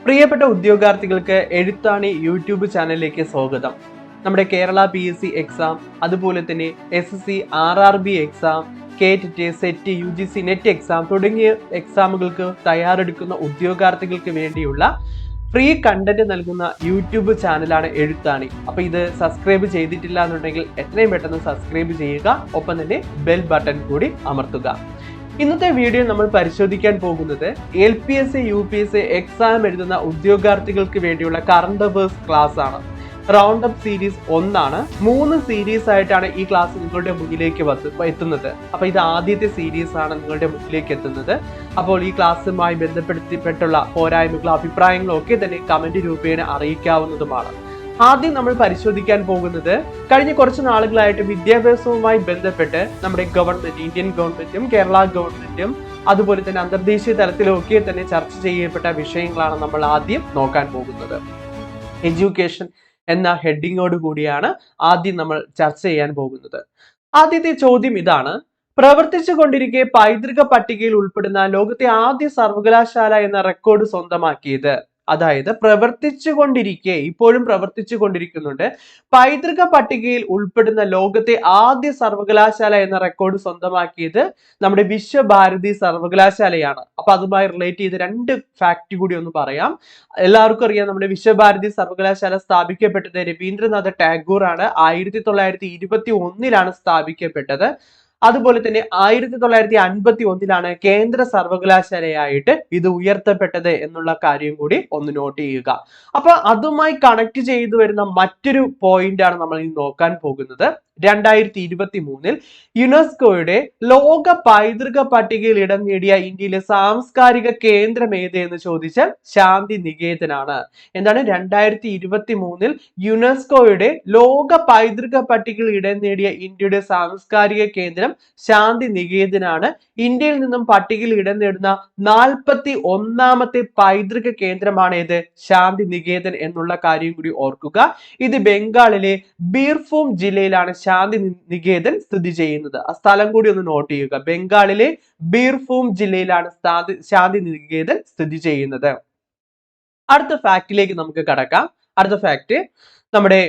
പ്രിയപ്പെട്ട ഉദ്യോഗാർത്ഥികൾക്ക് എഴുത്താണി യൂട്യൂബ് ചാനലിലേക്ക് സ്വാഗതം. നമ്മുടെ കേരള PSC എക്സാം, അതുപോലെ തന്നെ SSC RRB എക്സാം, കേറ്റ്, സെറ്റ്, UGC നെറ്റ് എക്സാം തുടങ്ങിയ എക്സാമുകൾക്ക് തയ്യാറെടുക്കുന്ന ഉദ്യോഗാർത്ഥികൾക്ക് വേണ്ടിയുള്ള ഫ്രീ കണ്ടന്റ് നൽകുന്ന യൂട്യൂബ് ചാനലാണ് എഴുത്താണി. അപ്പൊ ഇത് സബ്സ്ക്രൈബ് ചെയ്തിട്ടില്ല എന്നുണ്ടെങ്കിൽ എത്രയും പെട്ടെന്ന് സബ്സ്ക്രൈബ് ചെയ്യുക, ഒപ്പം തന്നെ ബെൽ ബട്ടൺ കൂടി അമർത്തുക. ഇന്നത്തെ വീഡിയോ നമ്മൾ പരിശോധിക്കാൻ പോകുന്നത് LPSC UPSC എക്സാം എഴുതുന്ന ഉദ്യോഗാർത്ഥികൾക്ക് വേണ്ടിയുള്ള കറണ്ട് അഫയേഴ്സ് ക്ലാസ് ആണ്. റൗണ്ട് അപ്പ് സീരീസ് 1 ആണ്. 3 സീരീസ് ആയിട്ടാണ് ഈ ക്ലാസ് നിങ്ങളുടെ മുന്നിലേക്ക് എത്തുന്നത്. അപ്പൊ ഇത് ആദ്യത്തെ സീരീസ് ആണ് നിങ്ങളുടെ മുന്നിലേക്ക് എത്തുന്നത്. അപ്പോൾ ഈ ക്ലാസ്സുമായി ബന്ധപ്പെടുത്തിപ്പെട്ടുള്ള പോരായ്മകളോ അഭിപ്രായങ്ങളോ ഒക്കെ തന്നെ കമന്റ് രൂപേണ അറിയിക്കാവുന്നതുമാണ്. ആദ്യം നമ്മൾ പരിശോധിക്കാൻ പോകുന്നത് കഴിഞ്ഞ കുറച്ച് നാളുകളായിട്ട് വിദ്യാഭ്യാസവുമായി ബന്ധപ്പെട്ട് നമ്മുടെ ഗവൺമെന്റ്, ഇന്ത്യൻ ഗവൺമെന്റും കേരള ഗവൺമെന്റും അതുപോലെ തന്നെ അന്തർദേശീയ തലത്തിലൊക്കെ തന്നെ ചർച്ച ചെയ്യപ്പെട്ട വിഷയങ്ങളാണ് നമ്മൾ ആദ്യം നോക്കാൻ പോകുന്നത്. എഡ്യൂക്കേഷൻ എന്ന ഹെഡിങ്ങോട് കൂടിയാണ് ആദ്യം നമ്മൾ ചർച്ച ചെയ്യാൻ പോകുന്നത്. ആദ്യത്തെ ചോദ്യം ഇതാണ്: പ്രവർത്തിച്ചു കൊണ്ടിരിക്കെ പൈതൃക പട്ടികയിൽ ഉൾപ്പെടുന്ന ലോകത്തെ ആദ്യ സർവകലാശാല എന്ന റെക്കോർഡ് സ്വന്തമാക്കിയത്. അതായത് പ്രവർത്തിച്ചുകൊണ്ടിരിക്കെ, ഇപ്പോഴും പ്രവർത്തിച്ചു കൊണ്ടിരിക്കുന്നുണ്ട്, പൈതൃക പട്ടികയിൽ ഉൾപ്പെടുന്ന ലോകത്തെ ആദ്യ സർവകലാശാല എന്ന റെക്കോർഡ് സ്വന്തമാക്കിയത് നമ്മുടെ വിശ്വഭാരതി സർവകലാശാലയാണ്. അപ്പൊ അതുമായി റിലേറ്റ് ചെയ്ത് 2 ഫാക്ട് കൂടി ഒന്ന് പറയാം. എല്ലാവർക്കും അറിയാം, നമ്മുടെ വിശ്വഭാരതി സർവകലാശാല സ്ഥാപിക്കപ്പെട്ടത് രവീന്ദ്രനാഥ ടാഗോർ ആണ്. 1921 സ്ഥാപിക്കപ്പെട്ടത്. അതുപോലെ തന്നെ 1951 കേന്ദ്ര സർവകലാശാലയായിട്ട് ഇത് ഉയർത്തപ്പെട്ടത് എന്നുള്ള കാര്യം കൂടി ഒന്ന് നോട്ട് ചെയ്യുക. അപ്പൊ അതുമായി കണക്ട് ചെയ്തു വരുന്ന മറ്റൊരു പോയിന്റ് ആണ് നമ്മൾ ഇനി നോക്കാൻ പോകുന്നത്. 2023 യുനെസ്കോയുടെ ലോക പൈതൃക പട്ടികയിൽ ഇടം നേടിയ ഇന്ത്യയിലെ സാംസ്കാരിക കേന്ദ്രം ഏത് എന്ന് ചോദിച്ചാൽ ശാന്തി നികേതനാണ്. എന്താണ്? 2023 യുനെസ്കോയുടെ ലോക പൈതൃക പട്ടികയിൽ ഇടം നേടിയ ഇന്ത്യയുടെ സാംസ്കാരിക കേന്ദ്രം ശാന്തി നികേതനാണ്. ഇന്ത്യയിൽ നിന്നും പട്ടികയിൽ ഇടം നേടുന്ന 41ാമത്തെ പൈതൃക കേന്ദ്രമാണ് ഇത്, ശാന്തി നികേതൻ എന്നുള്ള കാര്യം കൂടി ഓർക്കുക. ഇത് ബംഗാളിലെ ബീർഭൂം ജില്ലയിലാണ് ശാന്തി നികേതൻ സ്ഥിതി ചെയ്യുന്നത്. ആ സ്ഥലം കൂടി ഒന്ന് നോട്ട് ചെയ്യുക. ബംഗാളിലെ ബീർഭൂം ജില്ലയിലാണ് ശാന്തി നികേതൻ സ്ഥിതി ചെയ്യുന്നത്. അടുത്ത ഫാക്ടിലേക്ക് നമുക്ക് കടക്കാം. അടുത്ത ഫാക്ട് നമ്മുടെ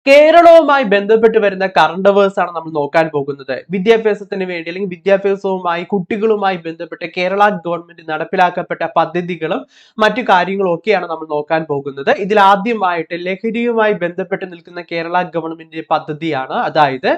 കേരളവുമായി ബന്ധപ്പെട്ട് വരുന്ന കറണ്ട് അഫയേഴ്സ് ആണ് നമ്മൾ നോക്കാൻ പോകുന്നത്. വിദ്യാഭ്യാസത്തിന് വേണ്ടി അല്ലെങ്കിൽ വിദ്യാഭ്യാസവുമായി കുട്ടികളുമായി ബന്ധപ്പെട്ട് കേരള ഗവൺമെന്റ് നടപ്പിലാക്കപ്പെട്ട പദ്ധതികളും മറ്റു കാര്യങ്ങളും ഒക്കെയാണ് നമ്മൾ നോക്കാൻ പോകുന്നത്. ഇതിൽ ആദ്യമായിട്ട് ലഹരിയുമായി ബന്ധപ്പെട്ട് നിൽക്കുന്ന കേരള ഗവൺമെന്റ് പദ്ധതിയാണ്. അതായത്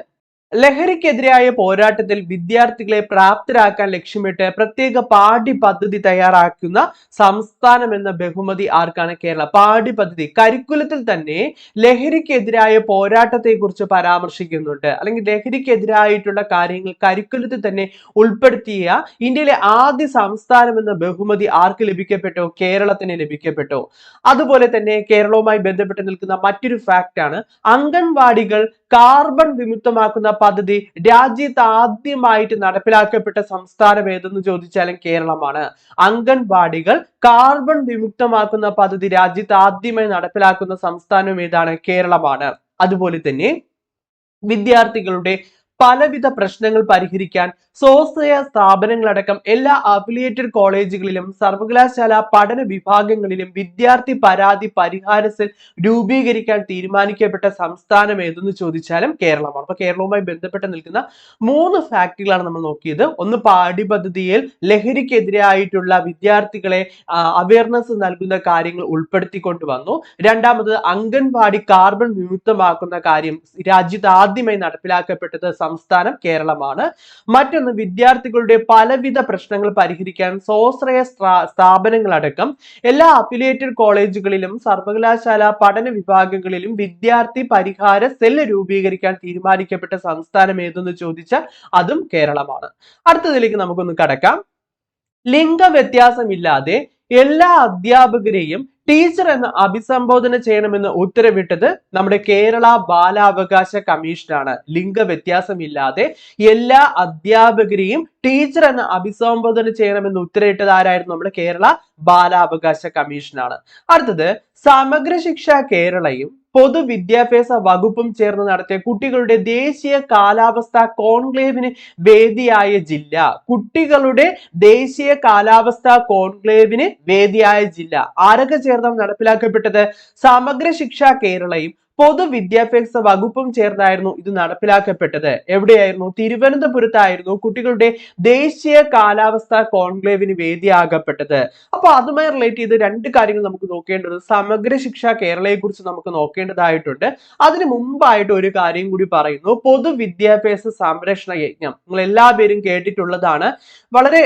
ലഹരിക്കെതിരായ പോരാട്ടത്തിൽ വിദ്യാർത്ഥികളെ പ്രാപ്തരാക്കാൻ ലക്ഷ്യമിട്ട് പ്രത്യേക പാഠ്യപദ്ധതി തയ്യാറാക്കുന്ന സംസ്ഥാനം എന്ന ബഹുമതി ആർക്കാണ്? കേരള. പാഠ്യപദ്ധതി കരിക്കുലത്തിൽ തന്നെ ലഹരിക്കെതിരായ പോരാട്ടത്തെ കുറിച്ച് പരാമർശിക്കുന്നുണ്ട്, അല്ലെങ്കിൽ ലഹരിക്കെതിരായിട്ടുള്ള കാര്യങ്ങൾ കരിക്കുലത്തിൽ തന്നെ ഉൾപ്പെടുത്തിയ ഇന്ത്യയിലെ ആദ്യ സംസ്ഥാനം എന്ന ബഹുമതി ആർക്ക് ലഭിക്കപ്പെട്ടോ? കേരളത്തിന് ലഭിക്കപ്പെട്ടോ. അതുപോലെ തന്നെ കേരളവുമായി ബന്ധപ്പെട്ട് നിൽക്കുന്ന മറ്റൊരു ഫാക്ട് ആണ്, അംഗൻവാടികൾ കാർബൺ വിമുക്തമാക്കുന്ന പദ്ധതി രാജ്യത്ത് ആദ്യമായിട്ട് നടപ്പിലാക്കപ്പെട്ട സംസ്ഥാനം ഏതെന്ന് ചോദിച്ചാലും കേരളമാണ്. അംഗൻവാടികൾ കാർബൺ വിമുക്തമാക്കുന്ന പദ്ധതി രാജ്യത്ത് ആദ്യമായി നടപ്പിലാക്കുന്ന സംസ്ഥാനം ഏതാണ്? കേരളമാണ്. അതുപോലെ തന്നെ വിദ്യാർത്ഥികളുടെ പലവിധ പ്രശ്നങ്ങൾ പരിഹരിക്കാൻ സ്വാശ്രയ സ്ഥാപനങ്ങളടക്കം എല്ലാ അഫിലിയേറ്റഡ് കോളേജുകളിലും സർവകലാശാല പഠന വിഭാഗങ്ങളിലും വിദ്യാർത്ഥി പരാതി പരിഹാര സെൽ രൂപീകരിക്കാൻ തീരുമാനിക്കപ്പെട്ട സംസ്ഥാനം ഏതെന്ന് ചോദിച്ചാലും കേരളമാണ്. അപ്പൊ കേരളവുമായി ബന്ധപ്പെട്ട് നിൽക്കുന്ന 3 ഫാക്ടുകളാണ് നമ്മൾ നോക്കിയത്. ഒന്ന്, പാഠ്യപദ്ധതിയിൽ ലഹരിക്കെതിരായിട്ടുള്ള വിദ്യാർത്ഥികളെ അവയർനെസ് നൽകുന്ന കാര്യങ്ങൾ ഉൾപ്പെടുത്തിക്കൊണ്ട് വന്നു. രണ്ടാമത്, അംഗൻവാടി കാർബൺ വിമുക്തമാക്കുന്ന കാര്യം രാജ്യത്ത് ആദ്യമായി നടപ്പിലാക്കപ്പെട്ടത് സംസ്ഥാനം കേരളമാണ്. മറ്റൊന്ന്, വിദ്യാർത്ഥികളുടെ പലവിധ പ്രശ്നങ്ങൾ പരിഹരിക്കാൻ സ്വാശ്രയ സ്ഥാപനങ്ങളടക്കം എല്ലാ അഫിലിയേറ്റഡ് കോളേജുകളിലും സർവകലാശാല പഠന വിഭാഗങ്ങളിലും വിദ്യാർത്ഥി പരിഹാര സെല്ല് രൂപീകരിക്കാൻ തീരുമാനിക്കപ്പെട്ട സംസ്ഥാനം ഏതെന്ന് ചോദിച്ചാൽ അതും കേരളമാണ്. അടുത്തതിലേക്ക് നമുക്കൊന്ന് കടക്കാം. ലിംഗവ്യത്യാസമില്ലാതെ എല്ലാ അധ്യാപകരെയും ടീച്ചർ എന്ന് അഭിസംബോധന ചെയ്യണമെന്ന് ഉത്തരവിട്ടത് നമ്മുടെ കേരള ബാലാവകാശ കമ്മീഷനാണ്. ലിംഗവ്യത്യാസമില്ലാതെ എല്ലാ അധ്യാപകരെയും ടീച്ചർ എന്ന് അഭിസംബോധന ചെയ്യണമെന്ന് ഉത്തരവിട്ടത് ആരായിരുന്നു? നമ്മുടെ കേരള ബാലാവകാശ കമ്മീഷനാണ്. അടുത്തത് സമഗ്ര ശിക്ഷ കേരളയും പൊതുവിദ്യാഭ്യാസ വകുപ്പും ചേർന്ന് നടത്തിയ കുട്ടികളുടെ ദേശീയ കാലാവസ്ഥാ കോൺക്ലേവിന് വേദിയായ ജില്ല. കുട്ടികളുടെ ദേശീയ കാലാവസ്ഥാ കോൺക്ലേവിന് വേദിയായ ജില്ല ആരൊക്കെ ചേർന്നാണ് നടപ്പിലാക്കപ്പെട്ടത്? സമഗ്ര ശിക്ഷ കേരളയും പൊതുവിദ്യാഭ്യാസ വകുപ്പും ചേർന്നായിരുന്നു ഇത് നടപ്പിലാക്കപ്പെട്ടത്. എവിടെയായിരുന്നു? തിരുവനന്തപുരത്തായിരുന്നു കുട്ടികളുടെ ദേശീയ കാലാവസ്ഥാ കോൺക്ലേവിന് വേദിയാകപ്പെട്ടത്. അപ്പൊ അതുമായി റിലേറ്റ് ചെയ്ത് രണ്ട് കാര്യങ്ങൾ നമുക്ക് നോക്കേണ്ടത്. സമഗ്ര ശിക്ഷ കേരളയെ കുറിച്ച് നമുക്ക് നോക്കേണ്ടതായിട്ടുണ്ട്. അതിന് മുമ്പായിട്ട് ഒരു കാര്യം കൂടി പറയുന്നു. പൊതുവിദ്യാഭ്യാസ സംരക്ഷണ യജ്ഞം നിങ്ങൾ എല്ലാവരും കേട്ടിട്ടുള്ളതാണ്. വളരെ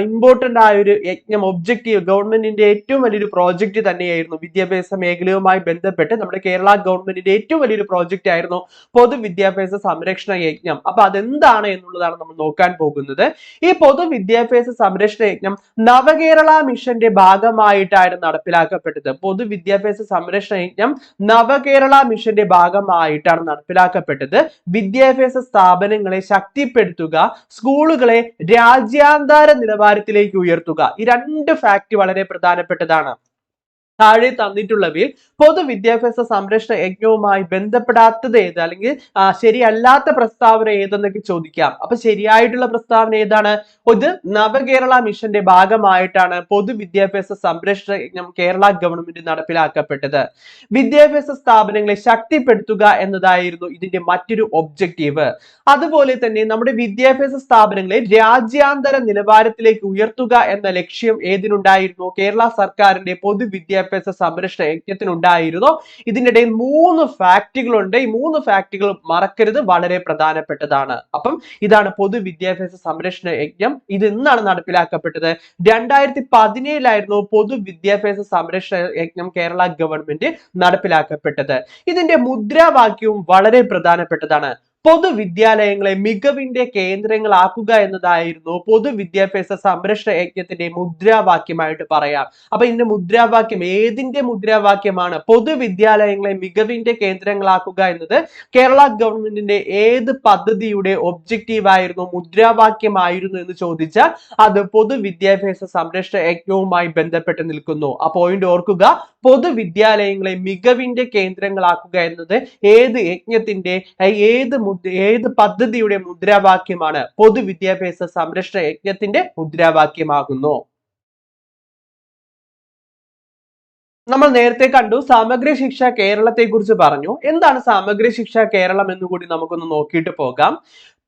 ഇമ്പോർട്ടന്റ് ആയ ഒരു യജ്ഞം, ഒബ്ജക്റ്റീവ്, ഗവൺമെന്റിന്റെ ഏറ്റവും വലിയൊരു പ്രോജക്റ്റ് തന്നെയായിരുന്നു. വിദ്യാഭ്യാസ മേഖലയുമായി ബന്ധപ്പെട്ട് നമ്മുടെ കേരള ഗവൺമെന്റിന്റെ ഏറ്റവും വലിയൊരു പ്രോജക്റ്റ് ആയിരുന്നു പൊതുവിദ്യാഭ്യാസ സംരക്ഷണ യജ്ഞം. അപ്പൊ അതെന്താണ് എന്നുള്ളതാണ് നമ്മൾ നോക്കാൻ പോകുന്നത്. ഈ പൊതുവിദ്യാഭ്യാസ സംരക്ഷണ യജ്ഞം നവകേരള മിഷന്റെ ഭാഗമായിട്ടായിരുന്നു നടപ്പിലാക്കപ്പെട്ടത്. പൊതുവിദ്യാഭ്യാസ സംരക്ഷണ യജ്ഞം നവകേരള മിഷന്റെ ഭാഗമായിട്ടാണ് നടപ്പിലാക്കപ്പെട്ടത്. വിദ്യാഭ്യാസ സ്ഥാപനങ്ങളെ ശക്തിപ്പെടുത്തുക, സ്കൂളുകളെ രാജ്യാന്തര നിലവാരത്തിലേക്ക് ഉയർത്തുക. ഈ രണ്ട് ഫാക്ട് വളരെ പ്രധാനപ്പെട്ടതാണ്. താഴെ തന്നിട്ടുള്ളവയിൽ പൊതുവിദ്യാഭ്യാസ സംരക്ഷണ യജ്ഞവുമായി ബന്ധപ്പെടാത്തത് ഏത്, അല്ലെങ്കിൽ ശരിയല്ലാത്ത പ്രസ്താവന ഏതെന്നൊക്കെ ചോദിക്കാം. അപ്പൊ ശരിയായിട്ടുള്ള പ്രസ്താവന ഏതാണ്? ഇത് നവകേരള മിഷന്റെ ഭാഗമായിട്ടാണ് പൊതുവിദ്യാഭ്യാസ സംരക്ഷണ യജ്ഞം കേരള ഗവൺമെന്റ് നടപ്പിലാക്കപ്പെട്ടത്. വിദ്യാഭ്യാസ സ്ഥാപനങ്ങളെ ശക്തിപ്പെടുത്തുക എന്നതായിരുന്നു ഇതിന്റെ മറ്റൊരു ഒബ്ജക്റ്റീവ്. അതുപോലെ തന്നെ നമ്മുടെ വിദ്യാഭ്യാസ സ്ഥാപനങ്ങളെ രാജ്യാന്തര നിലവാരത്തിലേക്ക് ഉയർത്തുക എന്ന ലക്ഷ്യം ഏതിനുണ്ടായിരുന്നു? കേരള സർക്കാരിന്റെ പൊതുവിദ്യാഭ്യാസ സംരക്ഷണ യജ്ഞത്തിനുണ്ടായിരുന്നു. ഇതിനിടയിൽ 3 ഫാക്ടുകളുണ്ട്. ഈ 3 ഫാക്ടുകൾ മറക്കരുത്, വളരെ പ്രധാനപ്പെട്ടതാണ്. അപ്പം ഇതാണ് പൊതുവിദ്യാഭ്യാസ സംരക്ഷണ യജ്ഞം. ഇത് എന്നാണ് നടപ്പിലാക്കപ്പെട്ടത്? 2017 പൊതുവിദ്യാഭ്യാസ സംരക്ഷണ യജ്ഞം കേരള ഗവൺമെന്റ് നടപ്പിലാക്കപ്പെട്ടത്. ഇതിന്റെ മുദ്രാവാക്യവും വളരെ പ്രധാനപ്പെട്ടതാണ്. പൊതുവിദ്യാലയങ്ങളെ മികവിന്റെ കേന്ദ്രങ്ങളാക്കുക എന്നതായിരുന്നു പൊതുവിദ്യാഭ്യാസ സംരക്ഷണ യജ്ഞത്തിന്റെ മുദ്രാവാക്യമായിട്ട് പറയാം. അപ്പൊ ഇതിന്റെ മുദ്രാവാക്യം ഏതിന്റെ മുദ്രാവാക്യമാണ്? പൊതുവിദ്യാലയങ്ങളെ മികവിന്റെ കേന്ദ്രങ്ങളാക്കുക എന്നത് കേരള ഗവൺമെന്റിന്റെ ഏത് പദ്ധതിയുടെ ഒബ്ജക്റ്റീവ് ആയിരുന്നു, മുദ്രാവാക്യമായിരുന്നു എന്ന് ചോദിച്ചാൽ അത് പൊതുവിദ്യാഭ്യാസ സംരക്ഷണ യജ്ഞവുമായി ബന്ധപ്പെട്ട് നിൽക്കുന്നു. ആ പോയിന്റ് ഓർക്കുക. പൊതുവിദ്യാലയങ്ങളെ മികവിന്റെ കേന്ദ്രങ്ങളാക്കുക എന്നത് ഏത് യജ്ഞത്തിന്റെ, ഏത് പദ്ധതിയുടെ മുദ്രാവാക്യമാണ്? പൊതുവിദ്യാഭ്യാസ സംരക്ഷണ യജ്ഞത്തിന്റെ മുദ്രാവാക്യമാകുന്നു. നമ്മൾ നേരത്തെ കണ്ടു സമഗ്ര ശിക്ഷ കേരളത്തെ കുറിച്ച് പറഞ്ഞു. എന്താണ് സമഗ്ര ശിക്ഷ കേരളം എന്നുകൂടി നമുക്കൊന്ന് നോക്കിയിട്ട് പോകാം.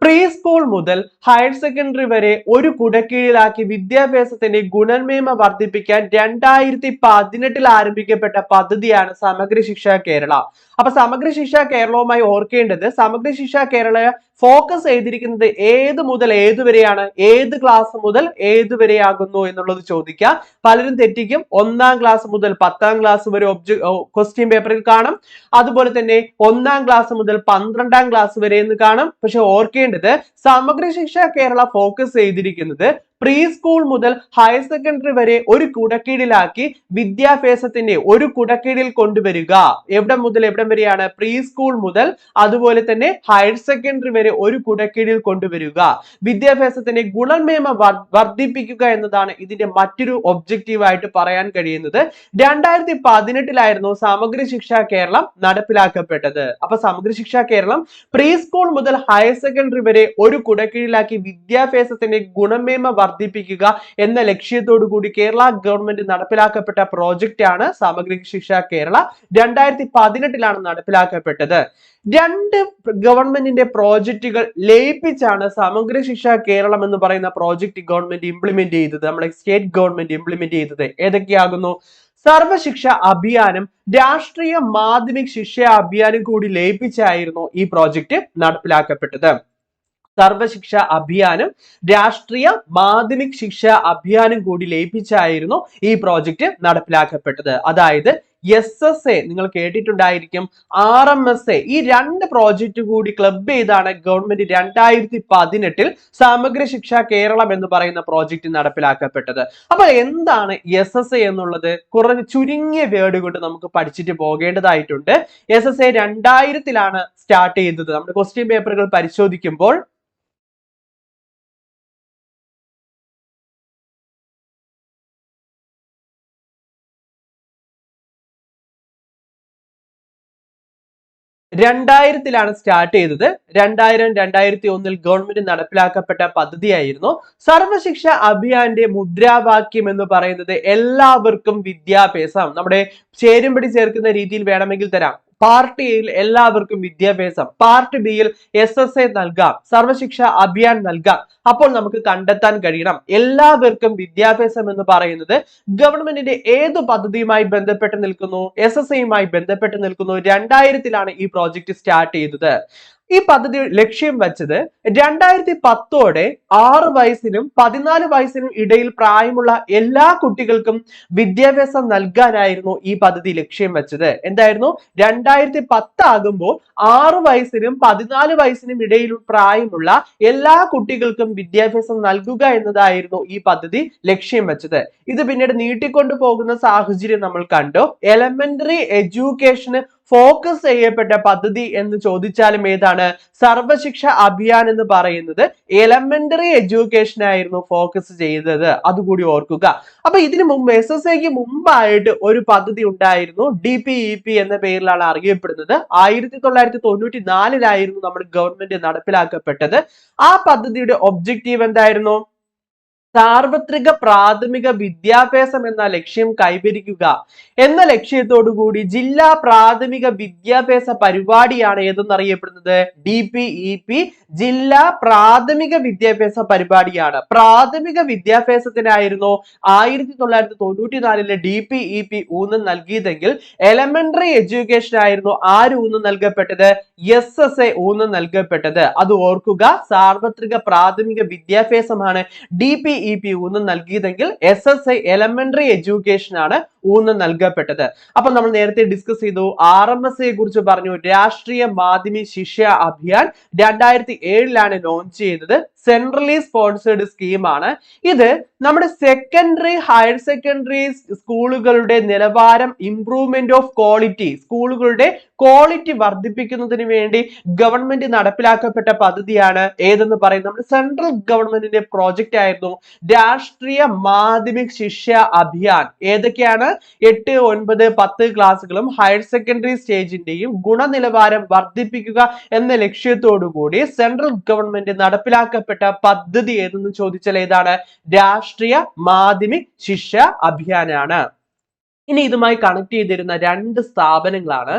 പ്രീ സ്കൂൾ മുതൽ ഹയർ സെക്കൻഡറി വരെ ഒരു കുടക്കീഴിലാക്കി വിദ്യാഭ്യാസത്തിന്റെ ഗുണമേന്മ വർദ്ധിപ്പിക്കാൻ 2018 ആരംഭിക്കപ്പെട്ട പദ്ധതിയാണ് സമഗ്ര ശിക്ഷ കേരള. അപ്പൊ സമഗ്ര ശിക്ഷ കേരളവുമായി ഓർക്കേണ്ടത്, സമഗ്ര ശിക്ഷ കേരള ഫോക്കസ് ചെയ്തിരിക്കുന്നത് ഏത് മുതൽ ഏത് വരെയാണ്, ഏത് ക്ലാസ് മുതൽ ഏത് വരെയാകുന്നു എന്നുള്ളത് ചോദിക്കാം. പലരും തെറ്റിക്കും. 1ാം ക്ലാസ് മുതൽ 10ാം ക്ലാസ് വരെ ക്വസ്റ്റ്യൻ പേപ്പറിൽ കാണും. അതുപോലെ തന്നെ 1ാം ക്ലാസ് മുതൽ 12ാം ക്ലാസ് വരെ എന്ന് കാണും. പക്ഷെ ഓർക്കേണ്ടത് സമഗ്ര ശിക്ഷ കേരള ഫോക്കസ് ചെയ്തിരിക്കുന്നത് പ്രീ സ്കൂൾ മുതൽ ഹയർ സെക്കൻഡറി വരെ ഒരു കുടക്കീഴിലാക്കി വിദ്യാഭ്യാസത്തിന്റെ ഒരു കുടക്കീഴിൽ കൊണ്ടുവരിക. എവിടെ മുതൽ എവിടം വരെയാണ്? പ്രീ സ്കൂൾ മുതൽ അതുപോലെ തന്നെ ഹയർ സെക്കൻഡറി വരെ ഒരു കുടക്കീഴിൽ കൊണ്ടുവരിക. വിദ്യാഭ്യാസത്തിന്റെ ഗുണമേന്മ വർദ്ധിപ്പിക്കുക എന്നതാണ് ഇതിന്റെ മറ്റൊരു ഒബ്ജക്റ്റീവ് ആയിട്ട് പറയാൻ കഴിയുന്നത്. 2018 സമഗ്ര ശിക്ഷ കേരളം നടപ്പിലാക്കപ്പെട്ടത്. അപ്പൊ സമഗ്ര ശിക്ഷ കേരളം പ്രീ സ്കൂൾ മുതൽ ഹയർ സെക്കൻഡറി വരെ ഒരു കുടക്കീഴിലാക്കി വിദ്യാഭ്യാസത്തിന്റെ ഗുണമേന്മ വർദ്ധിപ്പിക്കുക എന്ന ലക്ഷ്യത്തോടു കൂടി കേരള ഗവൺമെന്റ് നടപ്പിലാക്കപ്പെട്ട പ്രോജക്റ്റ് ആണ് സമഗ്ര ശിക്ഷ കേരള. 2018 നടപ്പിലാക്കപ്പെട്ടത്. 2 ഗവൺമെന്റിന്റെ പ്രോജക്റ്റുകൾ ലയിപ്പിച്ചാണ് സമഗ്ര ശിക്ഷ കേരളം എന്ന് പറയുന്ന പ്രോജക്റ്റ് ഗവൺമെന്റ് ഇംപ്ലിമെന്റ് ചെയ്തത്. നമ്മുടെ സ്റ്റേറ്റ് ഗവൺമെന്റ് ഇംപ്ലിമെന്റ് ചെയ്തത് ഏതൊക്കെയാകുന്നു? സർവശിക്ഷ അഭിയാനും രാഷ്ട്രീയ മാധ്യമിക് ശിക്ഷ അഭിയാനും കൂടി ലയിപ്പിച്ചായിരുന്നു ഈ പ്രോജക്റ്റ് നടപ്പിലാക്കപ്പെട്ടത്. സർവശിക്ഷ അഭിയാനും രാഷ്ട്രീയ മാധ്യമിക് ശിക്ഷ അഭിയാനും കൂടി ലയിപ്പിച്ചായിരുന്നു ഈ പ്രോജക്റ്റ് നടപ്പിലാക്കപ്പെട്ടത്. അതായത് SSA നിങ്ങൾ കേട്ടിട്ടുണ്ടായിരിക്കും, RMSA, ഈ രണ്ട് പ്രോജക്റ്റ് കൂടി ക്ലബ് ചെയ്താണ് ഗവൺമെന്റ് 2018 സമഗ്ര ശിക്ഷ കേരളം എന്ന് പറയുന്ന പ്രോജക്റ്റ് നടപ്പിലാക്കപ്പെട്ടത്. അപ്പോൾ എന്താണ് SSA എന്നുള്ളത് കുറഞ്ഞ ചുരുങ്ങിയ വേർഡ് കൊണ്ട് നമുക്ക് പഠിച്ചിട്ട് പോകേണ്ടതായിട്ടുണ്ട്. SSA 2000 സ്റ്റാർട്ട് ചെയ്തത്. നമ്മുടെ ക്വസ്റ്റ്യൻ പേപ്പറുകൾ പരിശോധിക്കുമ്പോൾ 2000 സ്റ്റാർട്ട് ചെയ്തത്. 2001 ഗവൺമെന്റ് നടപ്പിലാക്കപ്പെട്ട പദ്ധതിയായിരുന്നു. സർവശിക്ഷ അഭിയാന്റെ മുദ്രാവാക്യം എന്ന് പറയുന്നത് എല്ലാവർക്കും വിദ്യാഭ്യാസം. നമ്മുടെ ചേരുംപടി ചേർക്കുന്ന രീതിയിൽ വേണമെങ്കിൽ തരാം. പാർട്ട് എയിൽ എല്ലാവർക്കും വിദ്യാഭ്യാസം, പാർട്ട് ബിയിൽ SSA നൽകാം, സർവശിക്ഷ അഭിയാൻ നൽകാം. അപ്പോൾ നമുക്ക് കണ്ടെത്താൻ കഴിയണം എല്ലാവർക്കും വിദ്യാഭ്യാസം എന്ന് പറയുന്നത് ഗവൺമെന്റിന്റെ ഏത് പദ്ധതിയുമായി ബന്ധപ്പെട്ട് നിൽക്കുന്നു? SSAയുമായി ബന്ധപ്പെട്ട് നിൽക്കുന്നു. 2000 ഈ പ്രോജക്റ്റ് സ്റ്റാർട്ട് ചെയ്തത്. ഈ പദ്ധതി ലക്ഷ്യം വെച്ചത് 2010 6 വയസ്സിനും 14 വയസ്സിനും ഇടയിൽ പ്രായമുള്ള എല്ലാ കുട്ടികൾക്കും വിദ്യാഭ്യാസം നൽകാനായിരുന്നു ഈ പദ്ധതി ലക്ഷ്യം വെച്ചത്. എന്തായിരുന്നു? 2010 ആകുമ്പോൾ 6 വയസ്സിനും 14 വയസ്സിനും ഇടയിൽ പ്രായമുള്ള എല്ലാ കുട്ടികൾക്കും വിദ്യാഭ്യാസം നൽകുക എന്നതായിരുന്നു ഈ പദ്ധതി ലക്ഷ്യം വെച്ചത്. ഇത് പിന്നീട് നീട്ടിക്കൊണ്ടു പോകുന്ന സാഹചര്യം നമ്മൾ കണ്ടു. എലമെന്ററി എഡ്യൂക്കേഷന് ഫോക്കസ് ചെയ്യപ്പെട്ട പദ്ധതി എന്ന് ചോദിച്ചാലും ഏതാണ്? സർവശിക്ഷ അഭിയാൻ എന്ന് പറയുന്നത് എലമെന്ററി എഡ്യൂക്കേഷൻ ആയിരുന്നു ഫോക്കസ് ചെയ്തത്. അതുകൂടി ഓർക്കുക. അപ്പൊ ഇതിനു മുമ്പ് SSAക്ക് മുമ്പായിട്ട് ഒരു പദ്ധതി ഉണ്ടായിരുന്നു, DPEP എന്ന പേരിലാണ് അറിയപ്പെടുന്നത്. 1994 നമ്മുടെ ഗവൺമെന്റ് നടപ്പിലാക്കപ്പെട്ടത്. ആ പദ്ധതിയുടെ ഒബ്ജക്റ്റീവ് എന്തായിരുന്നു? സാർവത്രിക പ്രാഥമിക വിദ്യാഭ്യാസം എന്ന ലക്ഷ്യം കൈവരിക്കുക എന്ന ലക്ഷ്യത്തോടു കൂടി ജില്ലാ പ്രാഥമിക വിദ്യാഭ്യാസ പരിപാടിയാണ് ഏതെന്നറിയപ്പെടുന്നത്? DPEP ജില്ലാ പ്രാഥമിക വിദ്യാഭ്യാസ പരിപാടിയാണ്. പ്രാഥമിക വിദ്യാഭ്യാസത്തിനായിരുന്നു 1994 DPEP ഊന്നൽ നൽകിയതെങ്കിൽ എലമെന്ററി എഡ്യൂക്കേഷൻ ആയിരുന്നു ആര് ഊന്നൽ നൽകപ്പെട്ടത്? SSA ഊന്നൽ നൽകപ്പെട്ടത്. അത് ഓർക്കുക. സാർവത്രിക പ്രാഥമിക വിദ്യാഭ്യാസമാണ് DPEP ഊന്നൽ നൽകിയതെങ്കിൽ SSA എലമെന്ററി എഡ്യൂക്കേഷൻ ആണ് ഊന്നൽ നൽകപ്പെട്ടത്. അപ്പൊ നമ്മൾ നേരത്തെ ഡിസ്കസ് ചെയ്തു. RMSA കുറിച്ച് പറഞ്ഞു. രാഷ്ട്രീയ മാധ്യമി ശിക്ഷ അഭിയാൻ 2007 ലോഞ്ച് ചെയ്തത്. സെൻട്രലി സ്പോൺസേർഡ് സ്കീമാണ്. ഇത് നമ്മുടെ സെക്കൻഡറി ഹയർ സെക്കൻഡറി സ്കൂളുകളുടെ നിലവാരം, ഇംപ്രൂവ്മെന്റ് ഓഫ് ക്വാളിറ്റി, സ്കൂളുകളുടെ ക്വാളിറ്റി വർദ്ധിപ്പിക്കുന്നതിന് വേണ്ടി ഗവൺമെന്റ് നടപ്പിലാക്കപ്പെട്ട പദ്ധതിയാണ് ഏതെന്ന് പറയുന്നത് നമ്മുടെ സെൻട്രൽ ഗവൺമെന്റിന്റെ പ്രോജക്റ്റ് ആയിരുന്നു രാഷ്ട്രീയ മാധ്യമിക് ശിക്ഷ അഭിയാൻ. ഏതൊക്കെയാണ്? 8, 9, 10 ക്ലാസ്സുകളും ഹയർ സെക്കൻഡറി സ്റ്റേജിന്റെയും ഗുണനിലവാരം വർദ്ധിപ്പിക്കുക എന്ന ലക്ഷ്യത്തോടു കൂടി സെൻട്രൽ ഗവൺമെന്റ് നടപ്പിലാക്കപ്പെട്ട പദ്ധതി ഏതെന്ന് ചോദിച്ചാൽ ഏതാണ്? രാഷ്ട്രീയ മാധ്യമിക് ശിക്ഷ അഭിയാനാണ്. ഇനി ഇതുമായി കണക്ട് ചെയ്തിരുന്ന രണ്ട് സ്ഥാപനങ്ങളാണ്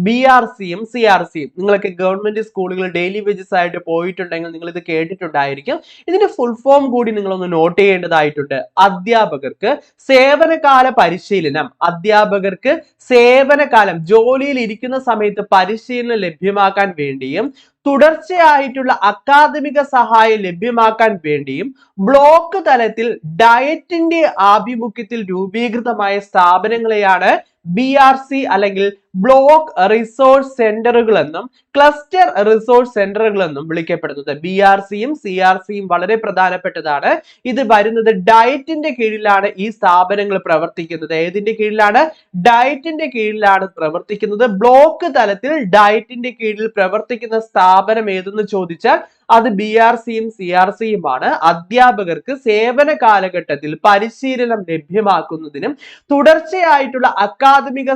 BRCയും CRCയും. നിങ്ങളൊക്കെ ഗവൺമെന്റ് സ്കൂളുകൾ ഡെയിലി വേജസ് ആയിട്ട് പോയിട്ടുണ്ടെങ്കിൽ നിങ്ങൾ ഇത് കേട്ടിട്ടുണ്ടായിരിക്കും. ഇതിന്റെ ഫുൾ ഫോം കൂടി നിങ്ങളൊന്ന് നോട്ട് ചെയ്യേണ്ടതായിട്ടുണ്ട്. അധ്യാപകർക്ക് സേവനകാല പരിശീലനം, അധ്യാപകർക്ക് സേവനകാലം ജോലിയിൽ ഇരിക്കുന്ന സമയത്ത് പരിശീലനം ലഭ്യമാക്കാൻ വേണ്ടിയും തുടർച്ചയായിട്ടുള്ള അക്കാദമിക സഹായം ലഭ്യമാക്കാൻ വേണ്ടിയും ബ്ലോക്ക് തലത്തിൽ ഡയറ്റിന്റെ ആഭിമുഖ്യത്തിൽ രൂപീകൃതമായ സ്ഥാപനങ്ങളെയാണ് BRC അല്ലെങ്കിൽ ബ്ലോക്ക് റിസോഴ്സ് സെന്ററുകൾ എന്നും ക്ലസ്റ്റർ റിസോഴ്സ് സെന്ററുകൾ എന്നും വിളിക്കപ്പെടുന്നത്. BRCയും CRCയും വളരെ പ്രധാനപ്പെട്ടതാണ്. ഇത് വരുന്നത് ഡയറ്റിന്റെ കീഴിലാണ് ഈ സ്ഥാപനങ്ങൾ പ്രവർത്തിക്കുന്നത്. ഏതിന്റെ കീഴിലാണ്? ഡയറ്റിന്റെ കീഴിലാണ് പ്രവർത്തിക്കുന്നത്. ബ്ലോക്ക് തലത്തിൽ ഡയറ്റിന്റെ കീഴിൽ പ്രവർത്തിക്കുന്ന സ്ഥാപനം ഏതെന്ന് ചോദിച്ചാൽ അത് BRCയും CRCയുമാണ്. അധ്യാപകർക്ക് സേവന കാലഘട്ടത്തിൽ പരിശീലനം ലഭ്യമാക്കുന്നതിനും തുടർച്ചയായിട്ടുള്ള അക്കാദമിക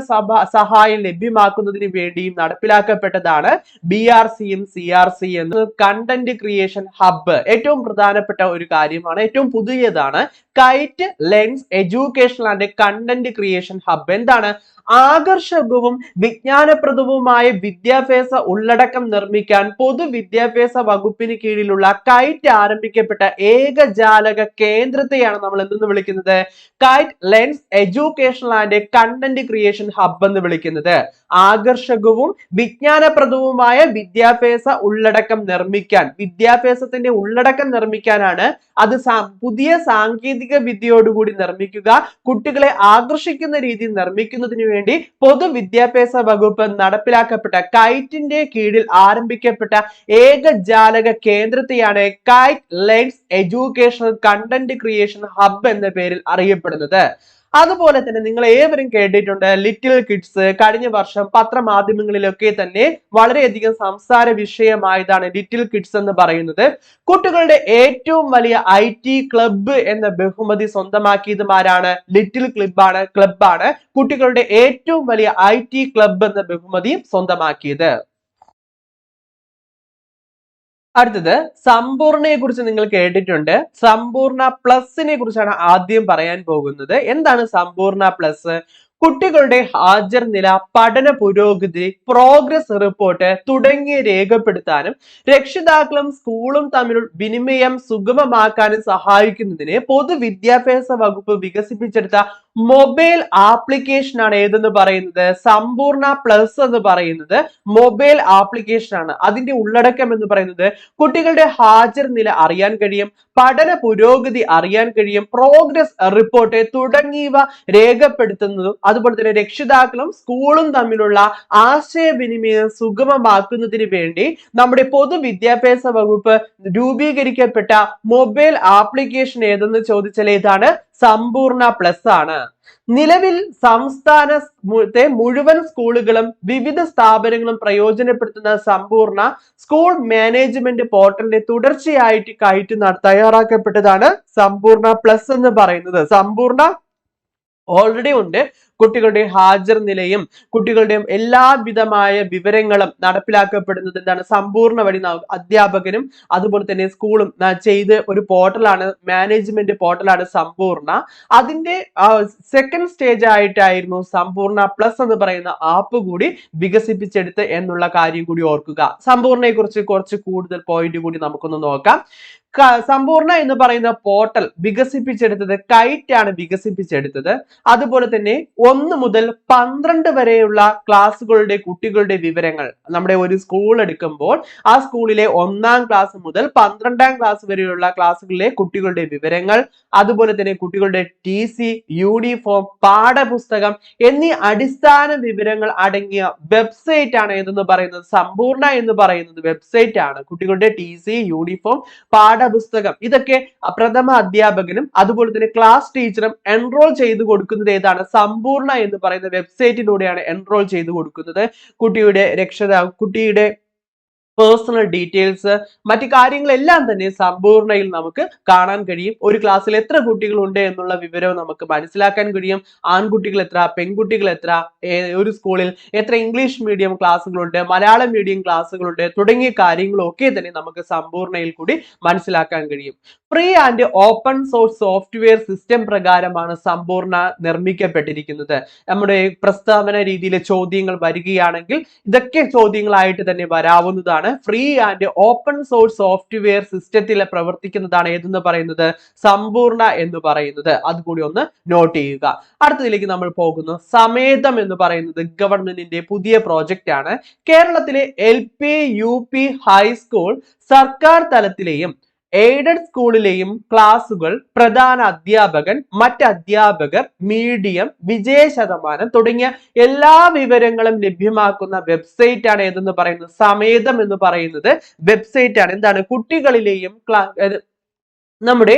സഹായം ലഭ്യമാക്കുന്നതിന് വേണ്ടിയും നടപ്പിലാക്കപ്പെട്ടതാണ് BRCയും CRCയും എന്ന കണ്ടന്റ് ക്രിയേഷൻ ഹബ്ബ്. ഏറ്റവും പ്രധാനപ്പെട്ട ഒരു കാര്യമാണ്, ഏറ്റവും പുതിയതാണ്. KITE lens educational and content creation hub. എന്താണ്? ആകർഷകവും വിജ്ഞാനപ്രദവുമായ വിദ്യാഭ്യാസ ഉള്ളടക്കം നിർമ്മിക്കാൻ പൊതുവിദ്യാഭ്യാസ വകുപ്പിന് കീഴിലുള്ള കൈറ്റ് ആരംഭിക്കപ്പെട്ട ഏകജാലക കേന്ദ്രത്തെയാണ് നമ്മൾ എന്തെന്ന് വിളിക്കുന്നത്? KITE lens educational and content creation hub എന്ന് വിളിക്കുന്നത്. ആകർഷകവും വിജ്ഞാനപ്രദവുമായ വിദ്യാഭ്യാസ ഉള്ളടക്കം നിർമ്മിക്കാൻ, വിദ്യാഭ്യാസത്തിന്റെ ഉള്ളടക്കം നിർമ്മിക്കാനാണ് അത് പുതിയ സാങ്കേതിക വിദ്യയോടുകൂടി നിർമ്മിക്കുക, കുട്ടികളെ ആകർഷിക്കുന്ന രീതിയിൽ നിർമ്മിക്കുന്നതിന് വേണ്ടി പൊതുവിദ്യാഭ്യാസ വകുപ്പ് നടപ്പിലാക്കപ്പെട്ട കൈറ്റിന്റെ കീഴിൽ ആരംഭിക്കപ്പെട്ട ഏകജാലക കേന്ദ്രത്തെയാണ് KITE learns educational content creation hub എന്ന പേരിൽ അറിയപ്പെടുന്നത്. അതുപോലെ തന്നെ നിങ്ങൾ ഏവരും കേട്ടിട്ടുണ്ട് ലിറ്റിൽ കിഡ്സ്. കഴിഞ്ഞ വർഷം പത്രമാധ്യമങ്ങളിലൊക്കെ തന്നെ വളരെയധികം സംസാര വിഷയമായതാണ് ലിറ്റിൽ കിഡ്സ് എന്ന് പറയുന്നത്. കുട്ടികളുടെ ഏറ്റവും വലിയ IT ക്ലബ്ബ് എന്ന ബഹുമതി സ്വന്തമാക്കിയതുമാരാണ്? ലിറ്റിൽ ക്ലബ്ബാണ് കുട്ടികളുടെ ഏറ്റവും വലിയ IT ക്ലബ്ബ് എന്ന ബഹുമതി സ്വന്തമാക്കിയത്. അടുത്തത് സമ്പൂർണ്ണയെ കുറിച്ച് നിങ്ങൾ കേട്ടിട്ടുണ്ട്. സമ്പൂർണ്ണ പ്ലസിനെ കുറിച്ചാണ് ആദ്യം പറയാൻ പോകുന്നത്. എന്താണ് സമ്പൂർണ്ണ പ്ലസ്? കുട്ടികളുടെ ഹാജർ നില, പഠന പുരോഗതി, പ്രോഗ്രസ് റിപ്പോർട്ട് തുടങ്ങിയ രേഖപ്പെടുത്താനും രക്ഷിതാക്കളും സ്കൂളും തമ്മിൽ വിനിമയം സുഗമമാക്കാനും സഹായിക്കുന്നതിന് പൊതുവിദ്യാഭ്യാസ വകുപ്പ് വികസിപ്പിച്ചെടുത്ത മൊബൈൽ ആപ്ലിക്കേഷൻ ആണ് ഏതെന്ന് പറയുന്നത്? സമ്പൂർണ്ണ പ്ലസ് എന്ന് പറയുന്നത് മൊബൈൽ ആപ്ലിക്കേഷൻ ആണ്. അതിന്റെ ഉള്ളടക്കം എന്ന് പറയുന്നത് കുട്ടികളുടെ ഹാജർ നില അറിയാൻ കഴിയും, പഠന പുരോഗതി അറിയാൻ കഴിയും, പ്രോഗ്രസ് റിപ്പോർട്ട് തുടങ്ങിയവ രേഖപ്പെടുത്തുന്നതും അതുപോലെ തന്നെ രക്ഷിതാക്കളും സ്കൂളും തമ്മിലുള്ള ആശയവിനിമയം സുഗമമാക്കുന്നതിന് വേണ്ടി നമ്മുടെ പൊതുവിദ്യാഭ്യാസ വകുപ്പ് രൂപീകരിക്കപ്പെട്ട മൊബൈൽ ആപ്ലിക്കേഷൻ ഏതെന്ന് ചോദിച്ചാൽ ഏതാണ്? സമ്പൂർണ്ണ പ്ലസ് ആണ്. നിലവിൽ സംസ്ഥാനത്തെ മുഴുവൻ സ്കൂളുകളും വിവിധ സ്ഥാപനങ്ങളും പ്രയോജനപ്പെടുത്തുന്ന സമ്പൂർണ്ണ സ്കൂൾ മാനേജ്മെന്റ് പോർട്ടലിന്റെ തുടർച്ചയായിട്ട് കയറ്റി തയ്യാറാക്കപ്പെട്ടതാണ് സമ്പൂർണ്ണ പ്ലസ് എന്ന് പറയുന്നത്. സമ്പൂർണ്ണ ഓൾറെഡി ഉണ്ട്. കുട്ടികളുടെ ഹാജർ നിലയും കുട്ടികളുടെ എല്ലാവിധമായ വിവരങ്ങളും നടപ്പിലാക്കപ്പെടുന്നത് എന്താണ്? സമ്പൂർണ്ണ വഴി അധ്യാപകനും അതുപോലെ തന്നെ സ്കൂളും ചെയ്ത് ഒരു പോർട്ടലാണ്, മാനേജ്മെന്റ് പോർട്ടലാണ് സമ്പൂർണ്ണ. അതിന്റെ സെക്കൻഡ് സ്റ്റേജ് ആയിട്ടായിരുന്നു സമ്പൂർണ്ണ പ്ലസ് എന്ന് പറയുന്ന ആപ്പ് കൂടി വികസിപ്പിച്ചെടുത്ത് എന്നുള്ള കാര്യം കൂടി ഓർക്കുക. സമ്പൂർണ്ണയെ കുറിച്ച് കുറച്ച് കൂടുതൽ പോയിന്റ് കൂടി നമുക്കൊന്ന് നോക്കാം. സമ്പൂർണ്ണ എന്ന് പറയുന്ന പോർട്ടൽ വികസിപ്പിച്ചെടുത്തത് കൈറ്റ് ആണ് വികസിപ്പിച്ചെടുത്തത്. അതുപോലെ തന്നെ 1 മുതൽ 12 വരെയുള്ള ക്ലാസ്സുകളുടെ കുട്ടികളുടെ വിവരങ്ങൾ, നമ്മുടെ ഒരു സ്കൂൾ എടുക്കുമ്പോൾ ആ സ്കൂളിലെ 1ാം ക്ലാസ് മുതൽ 12ാം ക്ലാസ് വരെയുള്ള ക്ലാസ്സുകളിലെ കുട്ടികളുടെ വിവരങ്ങൾ, അതുപോലെ തന്നെ കുട്ടികളുടെ TC, യൂണിഫോം, പാഠപുസ്തകം എന്നീ അടിസ്ഥാന വിവരങ്ങൾ അടങ്ങിയ വെബ്സൈറ്റ് ആണ് ഏതെന്ന് പറയുന്നത്? സമ്പൂർണ്ണ എന്ന് പറയുന്നത് വെബ്സൈറ്റ് ആണ്. കുട്ടികളുടെ TC, യൂണിഫോം, പാഠപുസ്തകം ഇതൊക്കെ പ്രഥമ അധ്യാപകനും അതുപോലെ തന്നെ ക്ലാസ് ടീച്ചറും എൻറോൾ ചെയ്ത് കൊടുക്കുന്നത് ഏതാണ്? സമ്പൂർണ്ണ എന്ന് പറയുന്ന വെബ്സൈറ്റിലൂടെയാണ് എൻറോൾ ചെയ്ത് കൊടുക്കുന്നത്. കുട്ടിയുടെ പേഴ്സണൽ ഡീറ്റെയിൽസ്, മറ്റു കാര്യങ്ങളെല്ലാം തന്നെ സമ്പൂർണ്ണയിൽ നമുക്ക് കാണാൻ കഴിയും. ഒരു ക്ലാസ്സിൽ എത്ര കുട്ടികളുണ്ട് എന്നുള്ള വിവരവും നമുക്ക് മനസ്സിലാക്കാൻ കഴിയും. ആൺകുട്ടികൾ എത്ര, പെൺകുട്ടികൾ എത്ര, ഒരു സ്കൂളിൽ എത്ര ഇംഗ്ലീഷ് മീഡിയം ക്ലാസ്സുകളുണ്ട്, മലയാളം മീഡിയം ക്ലാസ്സുകളുണ്ട് തുടങ്ങിയ കാര്യങ്ങളൊക്കെ തന്നെ നമുക്ക് സമ്പൂർണ്ണയിൽ കൂടി മനസ്സിലാക്കാൻ കഴിയും. Free and open source software system പ്രകാരമാണ് സമ്പൂർണ്ണ നിർമ്മിക്കപ്പെട്ടിരിക്കുന്നത്. നമ്മുടെ പ്രസ്താവന രീതിയിലെ ചോദ്യങ്ങൾ വരികയാണെങ്കിൽ ഇതൊക്കെ ചോദ്യങ്ങളായിട്ട് തന്നെ വരാവുന്നതാണ്. Free and open source software സിസ്റ്റത്തിൽ പ്രവർത്തിക്കുന്നതാണ് ഏതെന്ന് പറയുന്നത്? സമ്പൂർണ്ണ എന്ന് പറയുന്നത്. അതുകൂടി ഒന്ന് നോട്ട് ചെയ്യുക. അടുത്തതിലേക്ക് നമ്മൾ പോകുന്നു. സമേതം എന്ന് പറയുന്നത് ഗവൺമെന്റിന്റെ പുതിയ പ്രോജക്റ്റ് ആണ്. കേരളത്തിലെ LP, UP, ഹൈസ്കൂൾ, സർക്കാർ തലത്തിലെയും എയ്ഡഡ് സ്കൂളിലെയും ക്ലാസുകൾ, പ്രധാന അധ്യാപകൻ, മറ്റ് അധ്യാപകർ, മീഡിയം, വിജയ ശതമാനം തുടങ്ങിയ എല്ലാ വിവരങ്ങളും ലഭ്യമാക്കുന്ന വെബ്സൈറ്റ് ആണ് ഏതെന്ന് പറയുന്നത്? സമേതം എന്ന് പറയുന്നത് വെബ്സൈറ്റ് ആണ്. എന്താണ്? കുട്ടികളിലെയും നമ്മുടെ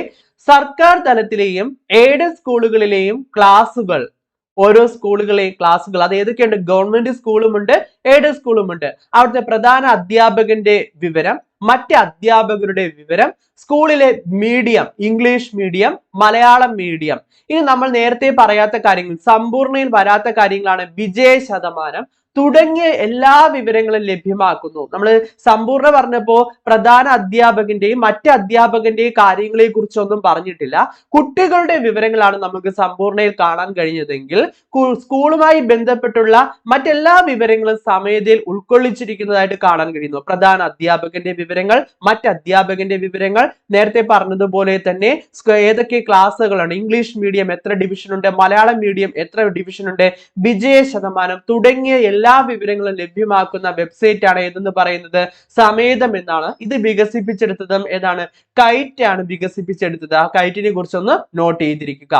സർക്കാർ തലത്തിലെയും എയ്ഡഡ് സ്കൂളുകളിലെയും ക്ലാസുകൾ, ഓരോ സ്കൂളുകളെയും ക്ലാസുകൾ, അത് ഏതൊക്കെയുണ്ട്? Government സ്കൂളുമുണ്ട്, aided സ്കൂളുമുണ്ട്. അവിടുത്തെ പ്രധാന അധ്യാപകന്റെ വിവരം, മറ്റ് അധ്യാപകരുടെ വിവരം, സ്കൂളിലെ medium, English medium, Malayalam medium. ഇനി നമ്മൾ നേരത്തെ പറയാത്ത കാര്യങ്ങൾ, സമ്പൂർണ്ണയിൽ വരാത്ത കാര്യങ്ങളാണ് വിജയ ശതമാനം തുടങ്ങിയ എല്ലാ വിവരങ്ങളും ലഭ്യമാക്കുന്നു. നമ്മൾ സമ്പൂർണ്ണ പറഞ്ഞപ്പോ പ്രധാന അധ്യാപകന്റെയും മറ്റ് അധ്യാപകന്റെയും കാര്യങ്ങളെ കുറിച്ചൊന്നും പറഞ്ഞിട്ടില്ല. കുട്ടികളുടെ വിവരങ്ങളാണ് നമുക്ക് സമ്പൂർണ്ണയിൽ കാണാൻ കഴിഞ്ഞതെങ്കിൽ സ്കൂളുമായി ബന്ധപ്പെട്ടുള്ള മറ്റെല്ലാ വിവരങ്ങളും സമേതയിൽ ഉൾക്കൊള്ളിച്ചിരിക്കുന്നതായിട്ട് കാണാൻ കഴിയുന്നു. പ്രധാന അധ്യാപകന്റെ വിവരങ്ങൾ, മറ്റ് അധ്യാപകന്റെ വിവരങ്ങൾ, നേരത്തെ പറഞ്ഞതുപോലെ തന്നെ ഏതൊക്കെ ക്ലാസ്സുകളാണ്, ഇംഗ്ലീഷ് മീഡിയം എത്ര ഡിവിഷൻ ഉണ്ട്, മലയാളം മീഡിയം എത്ര ഡിവിഷൻ ഉണ്ട്, വിജയ ശതമാനം തുടങ്ങിയ എല്ലാ വിവരങ്ങളും ലഭ്യമാക്കുന്ന വെബ്സൈറ്റ് ആണ് ഏതെന്ന് പറയുന്നത് സമേതം എന്നാണ്. ഇത് വികസിപ്പിച്ചെടുത്തതും ഏതാണ്? കൈറ്റ് ആണ് വികസിപ്പിച്ചെടുത്തത്. ആ കൈറ്റിനെ കുറിച്ചൊന്ന് നോട്ട് ചെയ്തിരിക്കുക.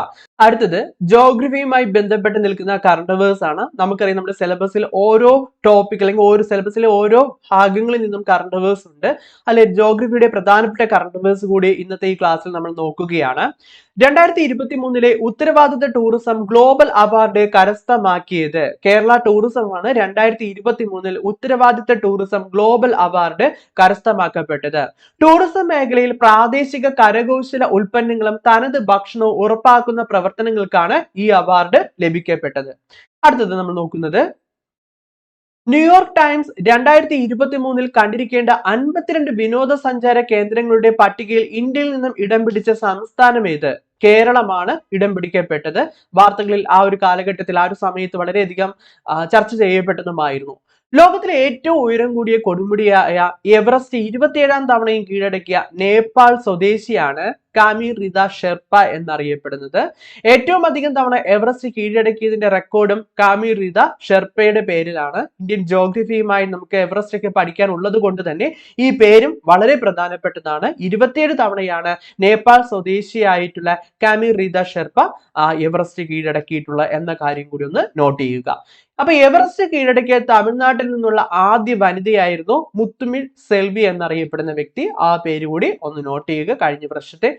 അടുത്തത് ജോഗ്രഫിയുമായി ബന്ധപ്പെട്ട് നിൽക്കുന്ന കറണ്ട് അഫയേഴ്സ് ആണ്. നമുക്കറിയാം നമ്മുടെ സിലബസിൽ ഓരോ ടോപ്പിക് അല്ലെങ്കിൽ ഓരോ സിലബസിലെ ഓരോ ഭാഗങ്ങളിൽ നിന്നും കറണ്ട് അഫയേഴ്സ് ഉണ്ട്. അല്ലെ, ജോഗ്രഫിയുടെ പ്രധാനപ്പെട്ട കറണ്ട് അഫയേഴ്സ് കൂടി ഇന്നത്തെ ഈ ക്ലാസ്സിൽ നമ്മൾ നോക്കുകയാണ്. 2023 ഉത്തരവാദിത്ത ടൂറിസം ഗ്ലോബൽ അവാർഡ് കരസ്ഥമാക്കിയത് കേരള ടൂറിസമാണ്. 2023 ഉത്തരവാദിത്ത ടൂറിസം ഗ്ലോബൽ അവാർഡ് കരസ്ഥമാക്കപ്പെട്ടത്. ടൂറിസം മേഖലയിൽ പ്രാദേശിക കരകൗശല ഉൽപ്പന്നങ്ങളും തനത് ഭക്ഷണവും ഉറപ്പാക്കുന്ന പ്രവർത്തനങ്ങൾക്കാണ് ഈ അവാർഡ് ലഭിക്കപ്പെട്ടത്. അടുത്തത് നമ്മൾ നോക്കുന്നത് ന്യൂയോർക്ക് ടൈംസ് 2023 കണ്ടിരിക്കേണ്ട 52 വിനോദസഞ്ചാര കേന്ദ്രങ്ങളുടെ പട്ടികയിൽ ഇന്ത്യയിൽ നിന്നും ഇടം പിടിച്ച സംസ്ഥാനം ഏത്? കേരളമാണ് ഇടം പിടിക്കപ്പെട്ടത്. വാർത്തകളിൽ ആ ഒരു കാലഘട്ടത്തിൽ ആ ഒരു സമയത്ത് വളരെയധികം ചർച്ച ചെയ്യപ്പെട്ടതുമായിരുന്നു. ലോകത്തിലെ ഏറ്റവും ഉയരം കൂടിയ കൊടുമുടിയായ എവറസ്റ്റ് 27ാം തവണയും കീഴടക്കിയ നേപ്പാൾ സ്വദേശിയാണ് കാമി റിത ഷെർപ്പ എന്നറിയപ്പെടുന്നത്. ഏറ്റവും അധികം തവണ എവറസ്റ്റ് കീഴടക്കിയതിന്റെ റെക്കോർഡും കാമി റിത ഷെർപ്പയുടെ പേരിലാണ്. ഇന്ത്യൻ ജോഗ്രഫിയുമായി നമുക്ക് എവറസ്റ്റ് ഒക്കെ പഠിക്കാൻ ഉള്ളത് കൊണ്ട് തന്നെ ഈ പേരും വളരെ പ്രധാനപ്പെട്ടതാണ്. 27 തവണയാണ് നേപ്പാൾ സ്വദേശിയായിട്ടുള്ള കാമി റിത ഷെർപ്പ എവറസ്റ്റ് കീഴടക്കിയിട്ടുള്ള എന്ന കാര്യം കൂടി ഒന്ന് നോട്ട് ചെയ്യുക. അപ്പൊ എവറസ്റ്റ് കീഴടക്കിയ തമിഴ്നാട്ടിൽ നിന്നുള്ള ആദ്യ വനിതയായിരുന്നു മുത്തുമിൽ സെൽവി എന്നറിയപ്പെടുന്ന വ്യക്തി. ആ പേര് കൂടി ഒന്ന് നോട്ട് ചെയ്യുക. കഴിഞ്ഞ വർഷത്തെ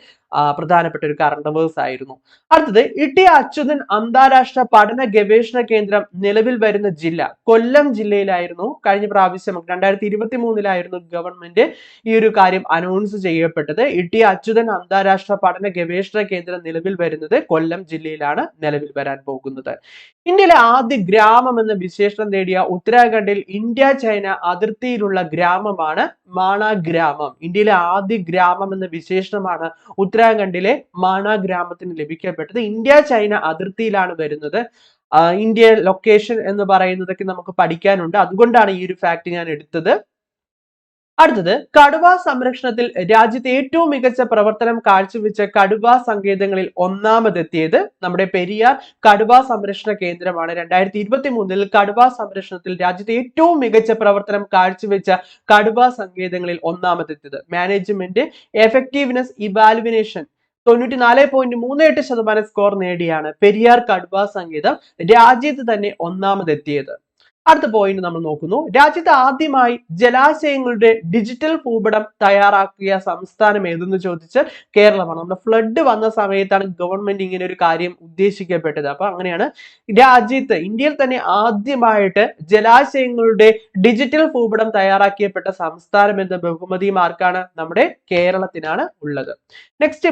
പ്രധാനപ്പെട്ട ഒരു കറണ്ട് അഫയേഴ്സ് ആയിരുന്നു. അടുത്തത് ഇടി അച്യുതൻ അന്താരാഷ്ട്ര പഠന ഗവേഷണ കേന്ദ്രം നിലവിൽ വരുന്ന ജില്ല കൊല്ലം ജില്ലയിലായിരുന്നു. കഴിഞ്ഞ പ്രാവശ്യം 2023 ഗവൺമെന്റ് ഈ ഒരു കാര്യം അനൗൺസ് ചെയ്യപ്പെട്ടത്. ഇടി അച്യുതൻ അന്താരാഷ്ട്ര പഠന ഗവേഷണ കേന്ദ്രം നിലവിൽ വരുന്നത് കൊല്ലം ജില്ലയിലാണ് നിലവിൽ വരാൻ പോകുന്നത്. ഇന്ത്യയിലെ ആദ്യ ഗ്രാമം എന്ന വിശേഷണം നേടിയ ഉത്തരാഖണ്ഡിൽ ഇന്ത്യ ചൈന അതിർത്തിയിലുള്ള ഗ്രാമമാണ് മാണ ഗ്രാമം. ഇന്ത്യയിലെ ആദ്യ ഗ്രാമം എന്ന വിശേഷണമാണ് ഉത്തരാഖണ്ഡിലെ മാണ ഗ്രാമത്തിന് ലഭിക്കപ്പെട്ടത്. ഇന്ത്യ ചൈന അതിർത്തിയിലാണ് വരുന്നത്. ഇന്ത്യ ലൊക്കേഷൻ എന്ന് പറയുന്നതൊക്കെ നമുക്ക് പഠിക്കാനുണ്ട്. അതുകൊണ്ടാണ് ഈ ഒരു ഫാക്ട് ഞാൻ എടുത്തത്. അടുത്തത് കടുവ സംരക്ഷണത്തിൽ രാജ്യത്തെ ഏറ്റവും മികച്ച പ്രവർത്തനം കാഴ്ചവെച്ച കടുവ സങ്കേതങ്ങളിൽ ഒന്നാമതെത്തിയത് നമ്മുടെ പെരിയാർ കടുവ സംരക്ഷണ കേന്ദ്രമാണ്. 2023 കടുവ സംരക്ഷണത്തിൽ രാജ്യത്തെ ഏറ്റവും മികച്ച പ്രവർത്തനം കാഴ്ചവെച്ച കടുവ സങ്കേതങ്ങളിൽ ഒന്നാമതെത്തിയത്. മാനേജ്മെന്റ് എഫക്റ്റീവ്നെസ് ഇവാലുവേഷൻ 94.38% സ്കോർ നേടിയാണ് പെരിയാർ കടുവ സങ്കേതം രാജ്യത്ത് തന്നെ ഒന്നാമതെത്തിയത്. അടുത്ത പോയിന്റ് നമ്മൾ നോക്കുന്നു. രാജ്യത്ത് ആദ്യമായി ജലാശയങ്ങളുടെ ഡിജിറ്റൽ ഭൂപടം തയ്യാറാക്കിയ സംസ്ഥാനം ഏതെന്ന് ചോദിച്ചാൽ കേരളമാണ്. നമ്മുടെ ഫ്ലഡ് വന്ന സമയത്താണ് ഗവൺമെന്റ് ഇങ്ങനെ ഒരു കാര്യം ഉദ്ദേശിക്കപ്പെട്ടത്. അപ്പൊ അങ്ങനെയാണ് രാജ്യത്ത് ഇന്ത്യയിൽ തന്നെ ആദ്യമായിട്ട് ജലാശയങ്ങളുടെ ഡിജിറ്റൽ ഭൂപടം തയ്യാറാക്കിയപ്പെട്ട സംസ്ഥാനം എന്ന ബഹുമതി മാർക്കാണ് നമ്മുടെ കേരളത്തിനാണ് ഉള്ളത്. നെക്സ്റ്റ്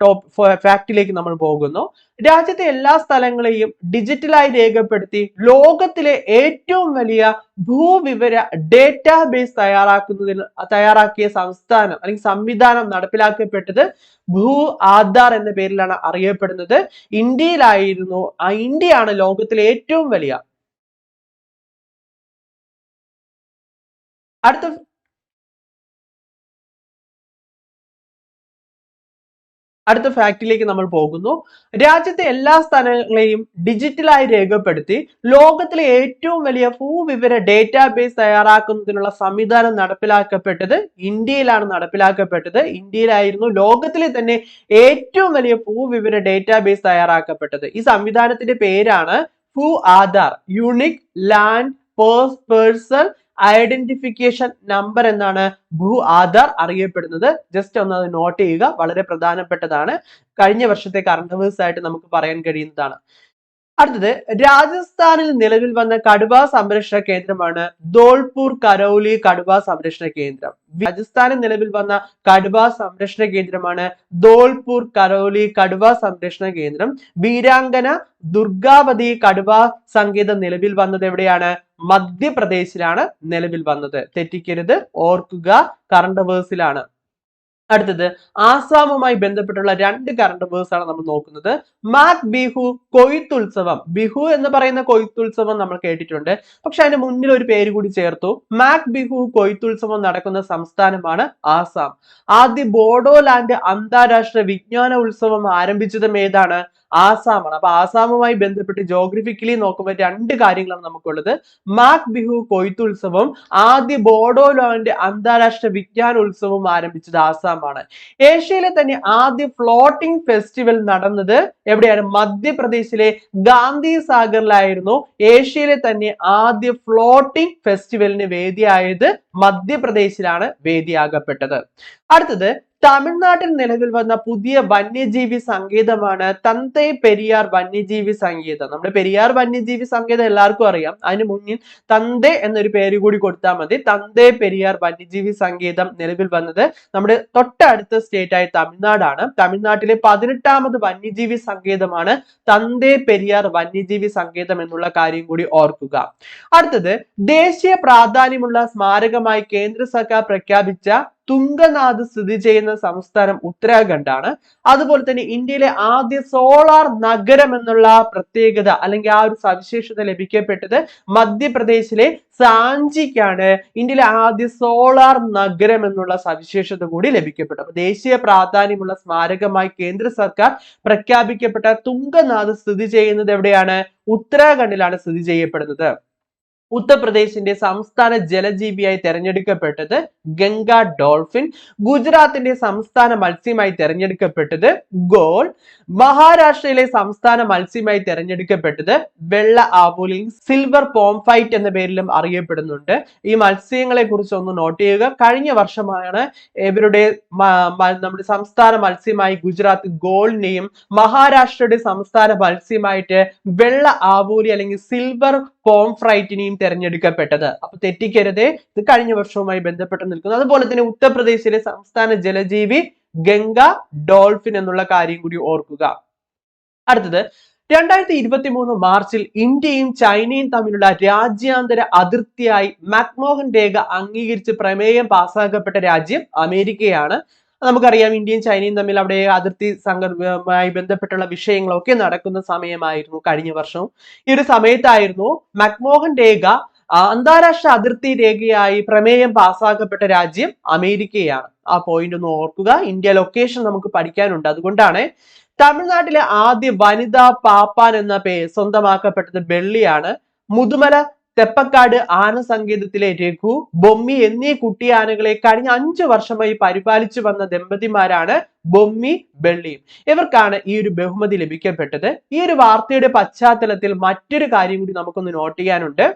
ടോപ്പ് ഫാക്ടിലേക്ക് നമ്മൾ പോകുന്നു. രാജ്യത്തെ എല്ലാ സ്ഥലങ്ങളെയും ഡിജിറ്റലായി രേഖപ്പെടുത്തി ലോകത്തിലെ ഏറ്റവും വലിയ ഭൂവിവര ഡേറ്റാബേസ് തയ്യാറാക്കിയ സംസ്ഥാനം അല്ലെങ്കിൽ സംവിധാനം നടപ്പിലാക്കപ്പെട്ടത് ഭൂ ആധാർ എന്ന പേരിലാണ് അറിയപ്പെടുന്നത്. ഇന്ത്യയിലായിരുന്നു. ഇന്ത്യയാണ് ലോകത്തിലെ ഏറ്റവും വലിയ അടുത്ത ഫാക്ടിലേക്ക് നമ്മൾ പോകുന്നു. രാജ്യത്തെ എല്ലാ സ്ഥലങ്ങളെയും ഡിജിറ്റലായി രേഖപ്പെടുത്തി ലോകത്തിലെ ഏറ്റവും വലിയ ഭൂവിവര ഡേറ്റാബേസ് തയ്യാറാക്കുന്നതിനുള്ള സംവിധാനം നടപ്പിലാക്കപ്പെട്ടത് ഇന്ത്യയിലാണ് നടപ്പിലാക്കപ്പെട്ടത്. ഇന്ത്യയിലായിരുന്നു ലോകത്തിലെ തന്നെ ഏറ്റവും വലിയ ഭൂവിവര ഡേറ്റാബേസ് തയ്യാറാക്കപ്പെട്ടത്. ഈ സംവിധാനത്തിന്റെ പേരാണ് ഭൂ Aadhaar, unique land person identification number എന്നാണ് ഭൂ ആധാർ അറിയപ്പെടുന്നത്. ജസ്റ്റ് ഒന്ന് അത് നോട്ട് ചെയ്യുക. വളരെ പ്രധാനപ്പെട്ടതാണ്. കഴിഞ്ഞ വർഷത്തെ കറണ്ട് അഫയേഴ്സ് ആയിട്ട് നമുക്ക് പറയാൻ കഴിയുന്നതാണ്. അടുത്തത് രാജസ്ഥാനിൽ നിലവിൽ വന്ന കടുവ സംരക്ഷണ കേന്ദ്രമാണ് ധോൾപൂർ കരൗലി കടുവ സംരക്ഷണ കേന്ദ്രം. രാജസ്ഥാനിൽ നിലവിൽ വന്ന കടുവ സംരക്ഷണ കേന്ദ്രമാണ് ധോൾപൂർ കരൗലി കടുവ സംരക്ഷണ കേന്ദ്രം. വീരാങ്കന ദുർഗാവതി കടുവ സങ്കേതം നിലവിൽ വന്നത് എവിടെയാണ്? മധ്യപ്രദേശിലാണ് നിലവിൽ വന്നത്. തെറ്റിക്കരുത്, ഓർക്കുക, കറണ്ട് അഫയേഴ്സിലാണ്. അടുത്തത് ആസാമുമായി ബന്ധപ്പെട്ടുള്ള രണ്ട് കറണ്ട് അഫയേഴ്സ് ആണ് നമ്മൾ നോക്കുന്നത്. മാക് ബിഹു കൊയ്ത്തുത്സവം. ബിഹു എന്ന് പറയുന്ന കൊയ്ത്തുത്സവം നമ്മൾ കേട്ടിട്ടുണ്ട്, പക്ഷെ അതിന് മുന്നിൽ ഒരു പേര് കൂടി ചേർത്തു. മാക് ബിഹു കൊയ്ത്തുത്സവം നടക്കുന്ന സംസ്ഥാനമാണ് ആസാം. ആദ്യ ബോഡോലാൻഡ് അന്താരാഷ്ട്ര വിജ്ഞാന ഉത്സവം ആരംഭിച്ചതും ഏതാണ്? ആസാമാണ്. അപ്പൊ ആസാമുമായി ബന്ധപ്പെട്ട് ജോഗ്രഫിക്കലി നോക്കുമ്പോൾ രണ്ട് കാര്യങ്ങളാണ് നമുക്കുള്ളത്. മാക് ബിഹു കൊയ്ത്തുത്സവം, ആദ്യ ബോഡോലാൻഡ് അന്താരാഷ്ട്ര വിജ്ഞാന ഉത്സവം ആരംഭിച്ചത് ആസാമാണ്. ഏഷ്യയിലെ തന്നെ ആദ്യ ഫ്ലോട്ടിംഗ് ഫെസ്റ്റിവൽ നടന്നത് എവിടെയാണ്? മധ്യപ്രദേശിലെ ഗാന്ധി സാഗറിലായിരുന്നു. ഏഷ്യയിലെ തന്നെ ആദ്യ ഫ്ലോട്ടിംഗ് ഫെസ്റ്റിവലിന് വേദിയായത് മധ്യപ്രദേശിലാണ് വേദിയാകപ്പെട്ടത്. അടുത്തത് തമിഴ്നാട്ടിൽ നിലവിൽ വന്ന പുതിയ വന്യജീവി സങ്കേതമാണ് തന്തൈ പെരിയാർ വന്യജീവി സങ്കേതം. നമ്മുടെ പെരിയാർ വന്യജീവി സങ്കേതം എല്ലാവർക്കും അറിയാം, അതിന് മുന്നിൽ തന്തൈ എന്നൊരു പേര് കൂടി കൊടുത്താൽ മതി. തന്തൈ പെരിയാർ വന്യജീവി സങ്കേതം നിലവിൽ വന്നത് നമ്മുടെ തൊട്ടടുത്ത സ്റ്റേറ്റ് ആയ തമിഴ്നാടാണ്. തമിഴ്നാട്ടിലെ 18ാമത് വന്യജീവി സങ്കേതമാണ് തന്തൈ പെരിയാർ വന്യജീവി സങ്കേതം എന്നുള്ള കാര്യം കൂടി ഓർക്കുക. അടുത്തത് ദേശീയ പ്രാധാന്യമുള്ള സ്മാരകമായി കേന്ദ്ര സർക്കാർ പ്രഖ്യാപിച്ച തുംഗനാഥ് സ്ഥിതി ചെയ്യുന്ന സംസ്ഥാനം ഉത്തരാഖണ്ഡ് ആണ്. അതുപോലെ തന്നെ ഇന്ത്യയിലെ ആദ്യ സോളാർ നഗരം എന്നുള്ള പ്രത്യേകത അല്ലെങ്കിൽ ആ ഒരു സവിശേഷത ലഭിക്കപ്പെട്ടത് മധ്യപ്രദേശിലെ സാഞ്ചിക്കാണ്. ഇന്ത്യയിലെ ആദ്യ സോളാർ നഗരം എന്നുള്ള സവിശേഷത കൂടി ലഭിക്കപ്പെട്ടു. അപ്പൊ ദേശീയ പ്രാധാന്യമുള്ള സ്മാരകമായി കേന്ദ്ര സർക്കാർ പ്രഖ്യാപിക്കപ്പെട്ട തുംഗനാഥ് സ്ഥിതി ചെയ്യുന്നത് എവിടെയാണ്? ഉത്തരാഖണ്ഡിലാണ് സ്ഥിതി ചെയ്യപ്പെടുന്നത്. ഉത്തർപ്രദേശിന്റെ സംസ്ഥാന ജലജീവിയായി തെരഞ്ഞെടുക്കപ്പെട്ടത് ഗംഗ ഡോൾഫിൻ. ഗുജറാത്തിന്റെ സംസ്ഥാന മത്സ്യമായി തെരഞ്ഞെടുക്കപ്പെട്ടത് ഗോൾ. മഹാരാഷ്ട്രയിലെ സംസ്ഥാന മത്സ്യമായി തെരഞ്ഞെടുക്കപ്പെട്ടത് വെള്ള ആവോലി, സിൽവർ പോംഫൈറ്റ് എന്ന പേരിലും അറിയപ്പെടുന്നുണ്ട്. ഈ മത്സ്യങ്ങളെ കുറിച്ച് ഒന്ന് നോട്ട് ചെയ്യുക. കഴിഞ്ഞ വർഷമാണ് ഇവരുടെ നമ്മുടെ സംസ്ഥാന മത്സ്യമായി ഗുജറാത്ത് ഗോളിനെയും മഹാരാഷ്ട്രയുടെ സംസ്ഥാന മത്സ്യമായിട്ട് വെള്ള ആവോലി അല്ലെങ്കിൽ സിൽവർ പോംഫ്രൈറ്റിനെയും തെരഞ്ഞെടുക്കപ്പെട്ടത്. അപ്പൊ തെറ്റിക്കരുത്, ഇത് കഴിഞ്ഞ വർഷവുമായി ബന്ധപ്പെട്ട് നിൽക്കുന്നു. അതുപോലെ തന്നെ ഉത്തർപ്രദേശിലെ സംസ്ഥാന ജലജീവി ഗംഗ ഡോൾഫിൻ എന്നുള്ള കാര്യം കൂടി ഓർക്കുക. അടുത്തത് 2023 മാർച്ചിൽ ഇന്ത്യയും ചൈനയും തമ്മിലുള്ള രാജ്യാന്തര അതിർത്തിയായി മൻമോഹൻ രേഖ അംഗീകരിച്ച് പ്രമേയം പാസ്സാക്കപ്പെട്ട രാജ്യം അമേരിക്കയാണ്. നമുക്കറിയാം ഇന്ത്യയും ചൈനയും തമ്മിൽ അവിടെ അതിർത്തി സംഘർഷവുമായി ബന്ധപ്പെട്ടുള്ള വിഷയങ്ങളൊക്കെ നടക്കുന്ന സമയമായിരുന്നു കഴിഞ്ഞ വർഷം. ഈ ഒരു സമയത്തായിരുന്നു മൻമോഹൻ രേഖ അന്താരാഷ്ട്ര അതിർത്തി രേഖയായി പ്രമേയം പാസ്സാക്കപ്പെട്ട രാജ്യം അമേരിക്കയാണ്. ആ പോയിന്റ് ഒന്ന് ഓർക്കുക. ഇന്ത്യ ലൊക്കേഷൻ നമുക്ക് പഠിക്കാനുണ്ട്, അതുകൊണ്ടാണ്. തമിഴ്നാട്ടിലെ ആദ്യ വനിതാ പാപ്പാൻ എന്ന പേര് സ്വന്തമാക്കപ്പെട്ടത് വെള്ളിയാണ്. മുതുമല തെപ്പക്കാട് ആന സങ്കേതത്തിലെ രഘു, ബൊമ്മി എന്നീ കുട്ടിയാനകളെ കഴിഞ്ഞ 5 വർഷമായി പരിപാലിച്ചു വന്ന ദമ്പതിമാരാണ് ബൊമ്മി വെള്ളിയും. ഇവർക്കാണ് ഈ ഒരു ബഹുമതി ലഭിക്കപ്പെട്ടത്. ഈ ഒരു വാർത്തയുടെ പശ്ചാത്തലത്തിൽ മറ്റൊരു കാര്യം കൂടി നമുക്കൊന്ന് നോട്ട് ചെയ്യാനുണ്ട്.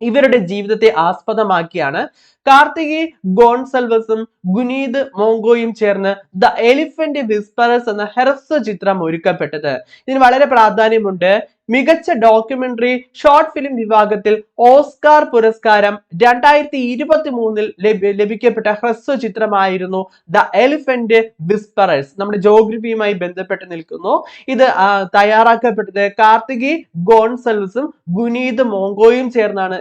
ഇവരുടെ ജീവിതത്തെ ആസ്പദമാക്കിയാണ് കാർത്തികി ഗോൺസൽവസും ഗുനീത് മോങ്കോയും ചേർന്ന് ദ എലിഫന്റ് വിസ്പറേഴ്സ് എന്ന ഹ്രസ്വ ചിത്രം ഒരുക്കപ്പെട്ടത്. ഇതിന് വളരെ പ്രാധാന്യമുണ്ട്. മികച്ച ഡോക്യുമെന്ററി ഷോർട്ട് ഫിലിം വിഭാഗത്തിൽ ഓസ്കാർ പുരസ്കാരം 2023 ലഭിക്കപ്പെട്ട ഹ്രസ്വ ചിത്രമായിരുന്നു ദ എലിഫന്റ് വിസ്പറേഴ്സ്. നമ്മുടെ ജോഗ്രഫിയുമായി ബന്ധപ്പെട്ട് നിൽക്കുന്നു. ഇത് തയ്യാറാക്കപ്പെട്ടത് കാർത്തികി ഗോൺസൽവസും ഗുനീത് മോങ്കോയും ചേർന്നാണ്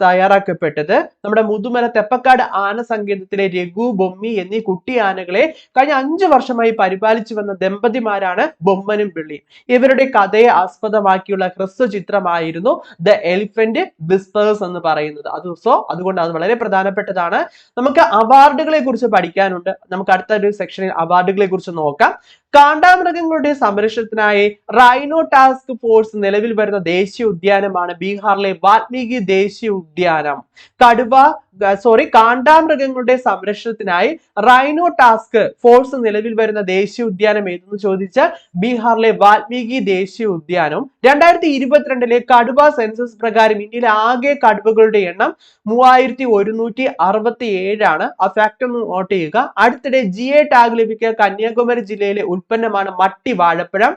തയ്യാറാക്കപ്പെട്ടത്. നമ്മുടെ മുതുമല തെപ്പക്കാട് ആന സങ്കേതത്തിലെ രഘു, ബൊമ്മി എന്നീ കുട്ടി ആനകളെ കഴിഞ്ഞ 5 വർഷമായി പരിപാലിച്ചു വന്ന ദമ്പതിമാരാണ് ബൊമ്മനും വെള്ളിയും. ഇവരുടെ കഥയെ ആസ്പദമാക്കിയുള്ള ഹ്രസ്വ ചിത്രമായിരുന്നു ദ എലിഫന്റ് വിസ്പേഴ്സ് എന്ന് പറയുന്നത്. അതുകൊണ്ട് അത് വളരെ പ്രധാനപ്പെട്ടതാണ്. നമുക്ക് അവാർഡുകളെ കുറിച്ച് പഠിക്കാനുണ്ട്. നമുക്ക് അടുത്ത ഒരു സെക്ഷനിൽ അവാർഡുകളെ കുറിച്ച് നോക്കാം. കാണ്ടാമൃഗങ്ങളുടെ സംരക്ഷണത്തിനായി റൈനോ ടാസ്ക് ഫോഴ്സ് നിലവിൽ വരുന്ന ദേശീയ ഉദ്യാനമാണ് ബീഹാറിലെ വാൽമീകി ദേശീയ ഉദ്യാനം. കാണ്ടാമൃഗങ്ങളുടെ സംരക്ഷണത്തിനായി റൈനോ ടാസ്ക് ഫോഴ്സ് നിലവിൽ വരുന്ന ദേശീയ ഉദ്യാനം ഏതെന്ന് ചോദിച്ചാൽ ബീഹാറിലെ വാൽമീകി ദേശീയ ഉദ്യാനം. 2022 കടുവ സെൻസസ് പ്രകാരം ഇന്ത്യയിലെ ആകെ കടുവകളുടെ എണ്ണം 3167 ആണ്. ആ ഫാക്ട് ഒന്ന് നോട്ട് ചെയ്യുക. അടുത്തിടെ GI ടാഗ് ലഭിക്കുക കന്യാകുമാരി ജില്ലയിലെ ഉൽപ്പന്നമാണ് മട്ടി വാഴപ്പഴം.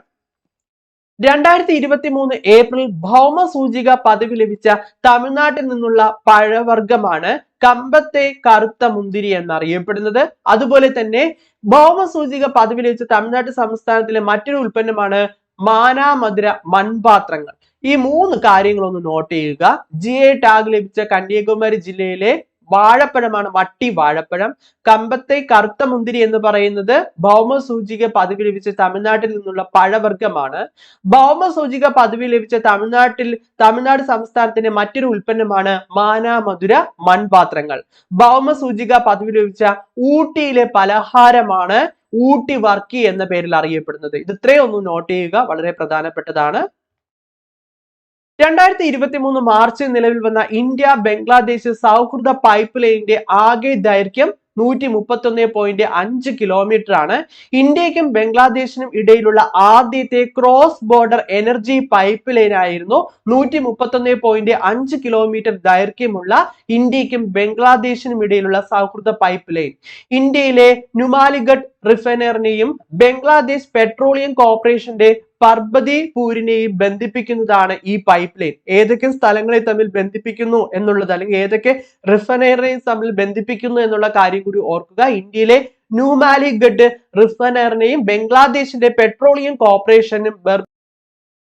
2023 ഏപ്രിൽ ഭൗമ സൂചിക പദവി ലഭിച്ച തമിഴ്നാട്ടിൽ നിന്നുള്ള പഴവർഗമാണ് കമ്പത്തെ കറുത്ത മുന്തിരി എന്നറിയപ്പെടുന്നത്. അതുപോലെ തന്നെ ഭൗമ സൂചിക പദവി ലഭിച്ച തമിഴ്നാട് സംസ്ഥാനത്തിലെ മറ്റൊരു ഉൽപ്പന്നമാണ് മാനാമധുര മൺപാത്രങ്ങൾ. ഈ 3 കാര്യങ്ങളൊന്ന് നോട്ട് ചെയ്യുക. GI ടാഗ് ലഭിച്ച കന്യാകുമാരി ജില്ലയിലെ വാഴപ്പഴമാണ് വട്ടി വാഴപ്പഴം. കമ്പത്തെ കറുത്ത മുന്തിരി എന്ന് പറയുന്നത് ഭൗമസൂചിക പദവി ലഭിച്ച തമിഴ്നാട്ടിൽ നിന്നുള്ള പഴവർഗ്ഗമാണ്. ഭൗമസൂചിക പദവി ലഭിച്ച തമിഴ്നാട് സംസ്ഥാനത്തിന്റെ മറ്റൊരു ഉൽപ്പന്നമാണ് മാനാമധുര മൺപാത്രങ്ങൾ. ഭൗമസൂചിക പദവി ലഭിച്ച ഊട്ടിയിലെ പലഹാരമാണ് ഊട്ടി വർക്കി എന്ന പേരിൽ അറിയപ്പെടുന്നത്. ഇത് ഇത്രയും ഒന്ന് നോട്ട് ചെയ്യുക, വളരെ പ്രധാനപ്പെട്ടതാണ്. 2023 മാർച്ചിൽ നിലവിൽ വന്ന ഇന്ത്യ ബംഗ്ലാദേശ് സൗഹൃദ പൈപ്പ് ലൈനിന്റെ ആകെ ദൈർഘ്യം 131.5 കിലോമീറ്റർ ആണ്. ഇന്ത്യക്കും ബംഗ്ലാദേശിനും ഇടയിലുള്ള ആദ്യത്തെ cross border energy pipe line ആയിരുന്നു 131.5 കിലോമീറ്റർ ദൈർഘ്യമുള്ള ഇന്ത്യക്കും ബംഗ്ലാദേശിനും ഇടയിലുള്ള സൗഹൃദ പൈപ്പ് ലൈൻ. ഇന്ത്യയിലെ നുമാലിഗഡ് റിഫൈനറിനെയും ബംഗ്ലാദേശ് പെട്രോളിയം കോർപ്പറേഷന്റെ പർബതിപൂരിനെയും ബന്ധിപ്പിക്കുന്നതാണ് ഈ പൈപ്പ് ലൈൻ. ഏതൊക്കെ സ്ഥലങ്ങളെ തമ്മിൽ ബന്ധിപ്പിക്കുന്നു എന്നുള്ളത്, അല്ലെങ്കിൽ ഏതൊക്കെ റിഫൈനറിനെയും തമ്മിൽ ബന്ധിപ്പിക്കുന്നു എന്നുള്ള കാര്യം കൂടി ഓർക്കുക. ഇന്ത്യയിലെ ന്യൂമാലിഗഡ് റിഫൈനറിനെയും ബംഗ്ലാദേശിന്റെ പെട്രോളിയം കോർപ്പറേഷനും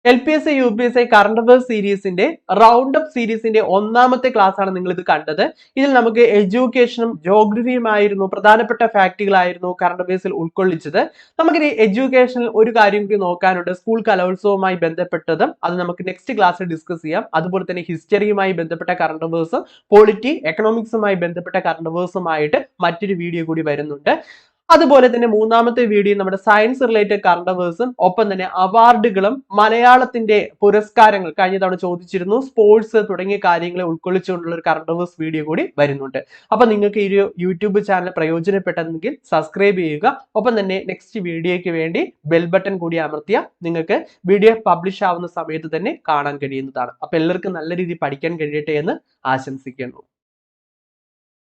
LPSC UPSC കറണ്ട് അഫയേഴ്സ് സീരീസിന്റെ റൗണ്ട് അപ്പ് സീരീസിന്റെ ഒന്നാമത്തെ ക്ലാസ് ആണ് നിങ്ങൾ ഇത് കണ്ടത്. ഇതിൽ നമുക്ക് എഡ്യൂക്കേഷനും ജോഗ്രഫിയുമായിരുന്നു പ്രധാനപ്പെട്ട ഫാക്ടുകളായിരുന്നു കറണ്ട് അഫയേഴ്സിൽ ഉൾക്കൊള്ളിച്ചത്. നമുക്കിനി എഡ്യൂക്കേഷനിൽ ഒരു കാര്യം കൂടി നോക്കാനുണ്ട്, സ്കൂൾ കലോത്സവവുമായി ബന്ധപ്പെട്ടതും. അത് നമുക്ക് നെക്സ്റ്റ് ക്ലാസ്സിൽ ഡിസ്കസ് ചെയ്യാം. അതുപോലെ തന്നെ ഹിസ്റ്ററിയുമായി ബന്ധപ്പെട്ട കറണ്ട് അഫയേഴ്സും പോളിറ്റി എക്കണോമിക്സുമായി ബന്ധപ്പെട്ട കറണ്ട് അഫയേഴ്സുമായിട്ട് മറ്റൊരു വീഡിയോ കൂടി വരുന്നുണ്ട്. അതുപോലെ തന്നെ മൂന്നാമത്തെ വീഡിയോ നമ്മുടെ സയൻസ് റിലേറ്റഡ് കറണ്ട് അഫയേഴ്സും ഒപ്പം തന്നെ അവാർഡുകളും മലയാളത്തിന്റെ പുരസ്കാരങ്ങൾ കഴിഞ്ഞ തവണ ചോദിച്ചിരുന്നു, സ്പോർട്സ് തുടങ്ങിയ കാര്യങ്ങളെ ഉൾക്കൊള്ളിച്ചുകൊണ്ടുള്ള ഒരു കറണ്ട് അഫയേഴ്സ് വീഡിയോ കൂടി വരുന്നുണ്ട്. അപ്പൊ നിങ്ങൾക്ക് ഈ ഒരു യൂട്യൂബ് ചാനൽ പ്രയോജനപ്പെട്ടെങ്കിൽ സബ്സ്ക്രൈബ് ചെയ്യുക. ഒപ്പം തന്നെ നെക്സ്റ്റ് വീഡിയോയ്ക്ക് വേണ്ടി ബെൽ ബട്ടൺ കൂടി അമർത്തിയാൽ നിങ്ങൾക്ക് വീഡിയോ പബ്ലിഷ് ആവുന്ന സമയത്ത് തന്നെ കാണാൻ കഴിയുന്നതാണ്. അപ്പൊ എല്ലാവർക്കും നല്ല രീതിയിൽ പഠിക്കാൻ കഴിയട്ടെ എന്ന് ആശംസിക്കുന്നു.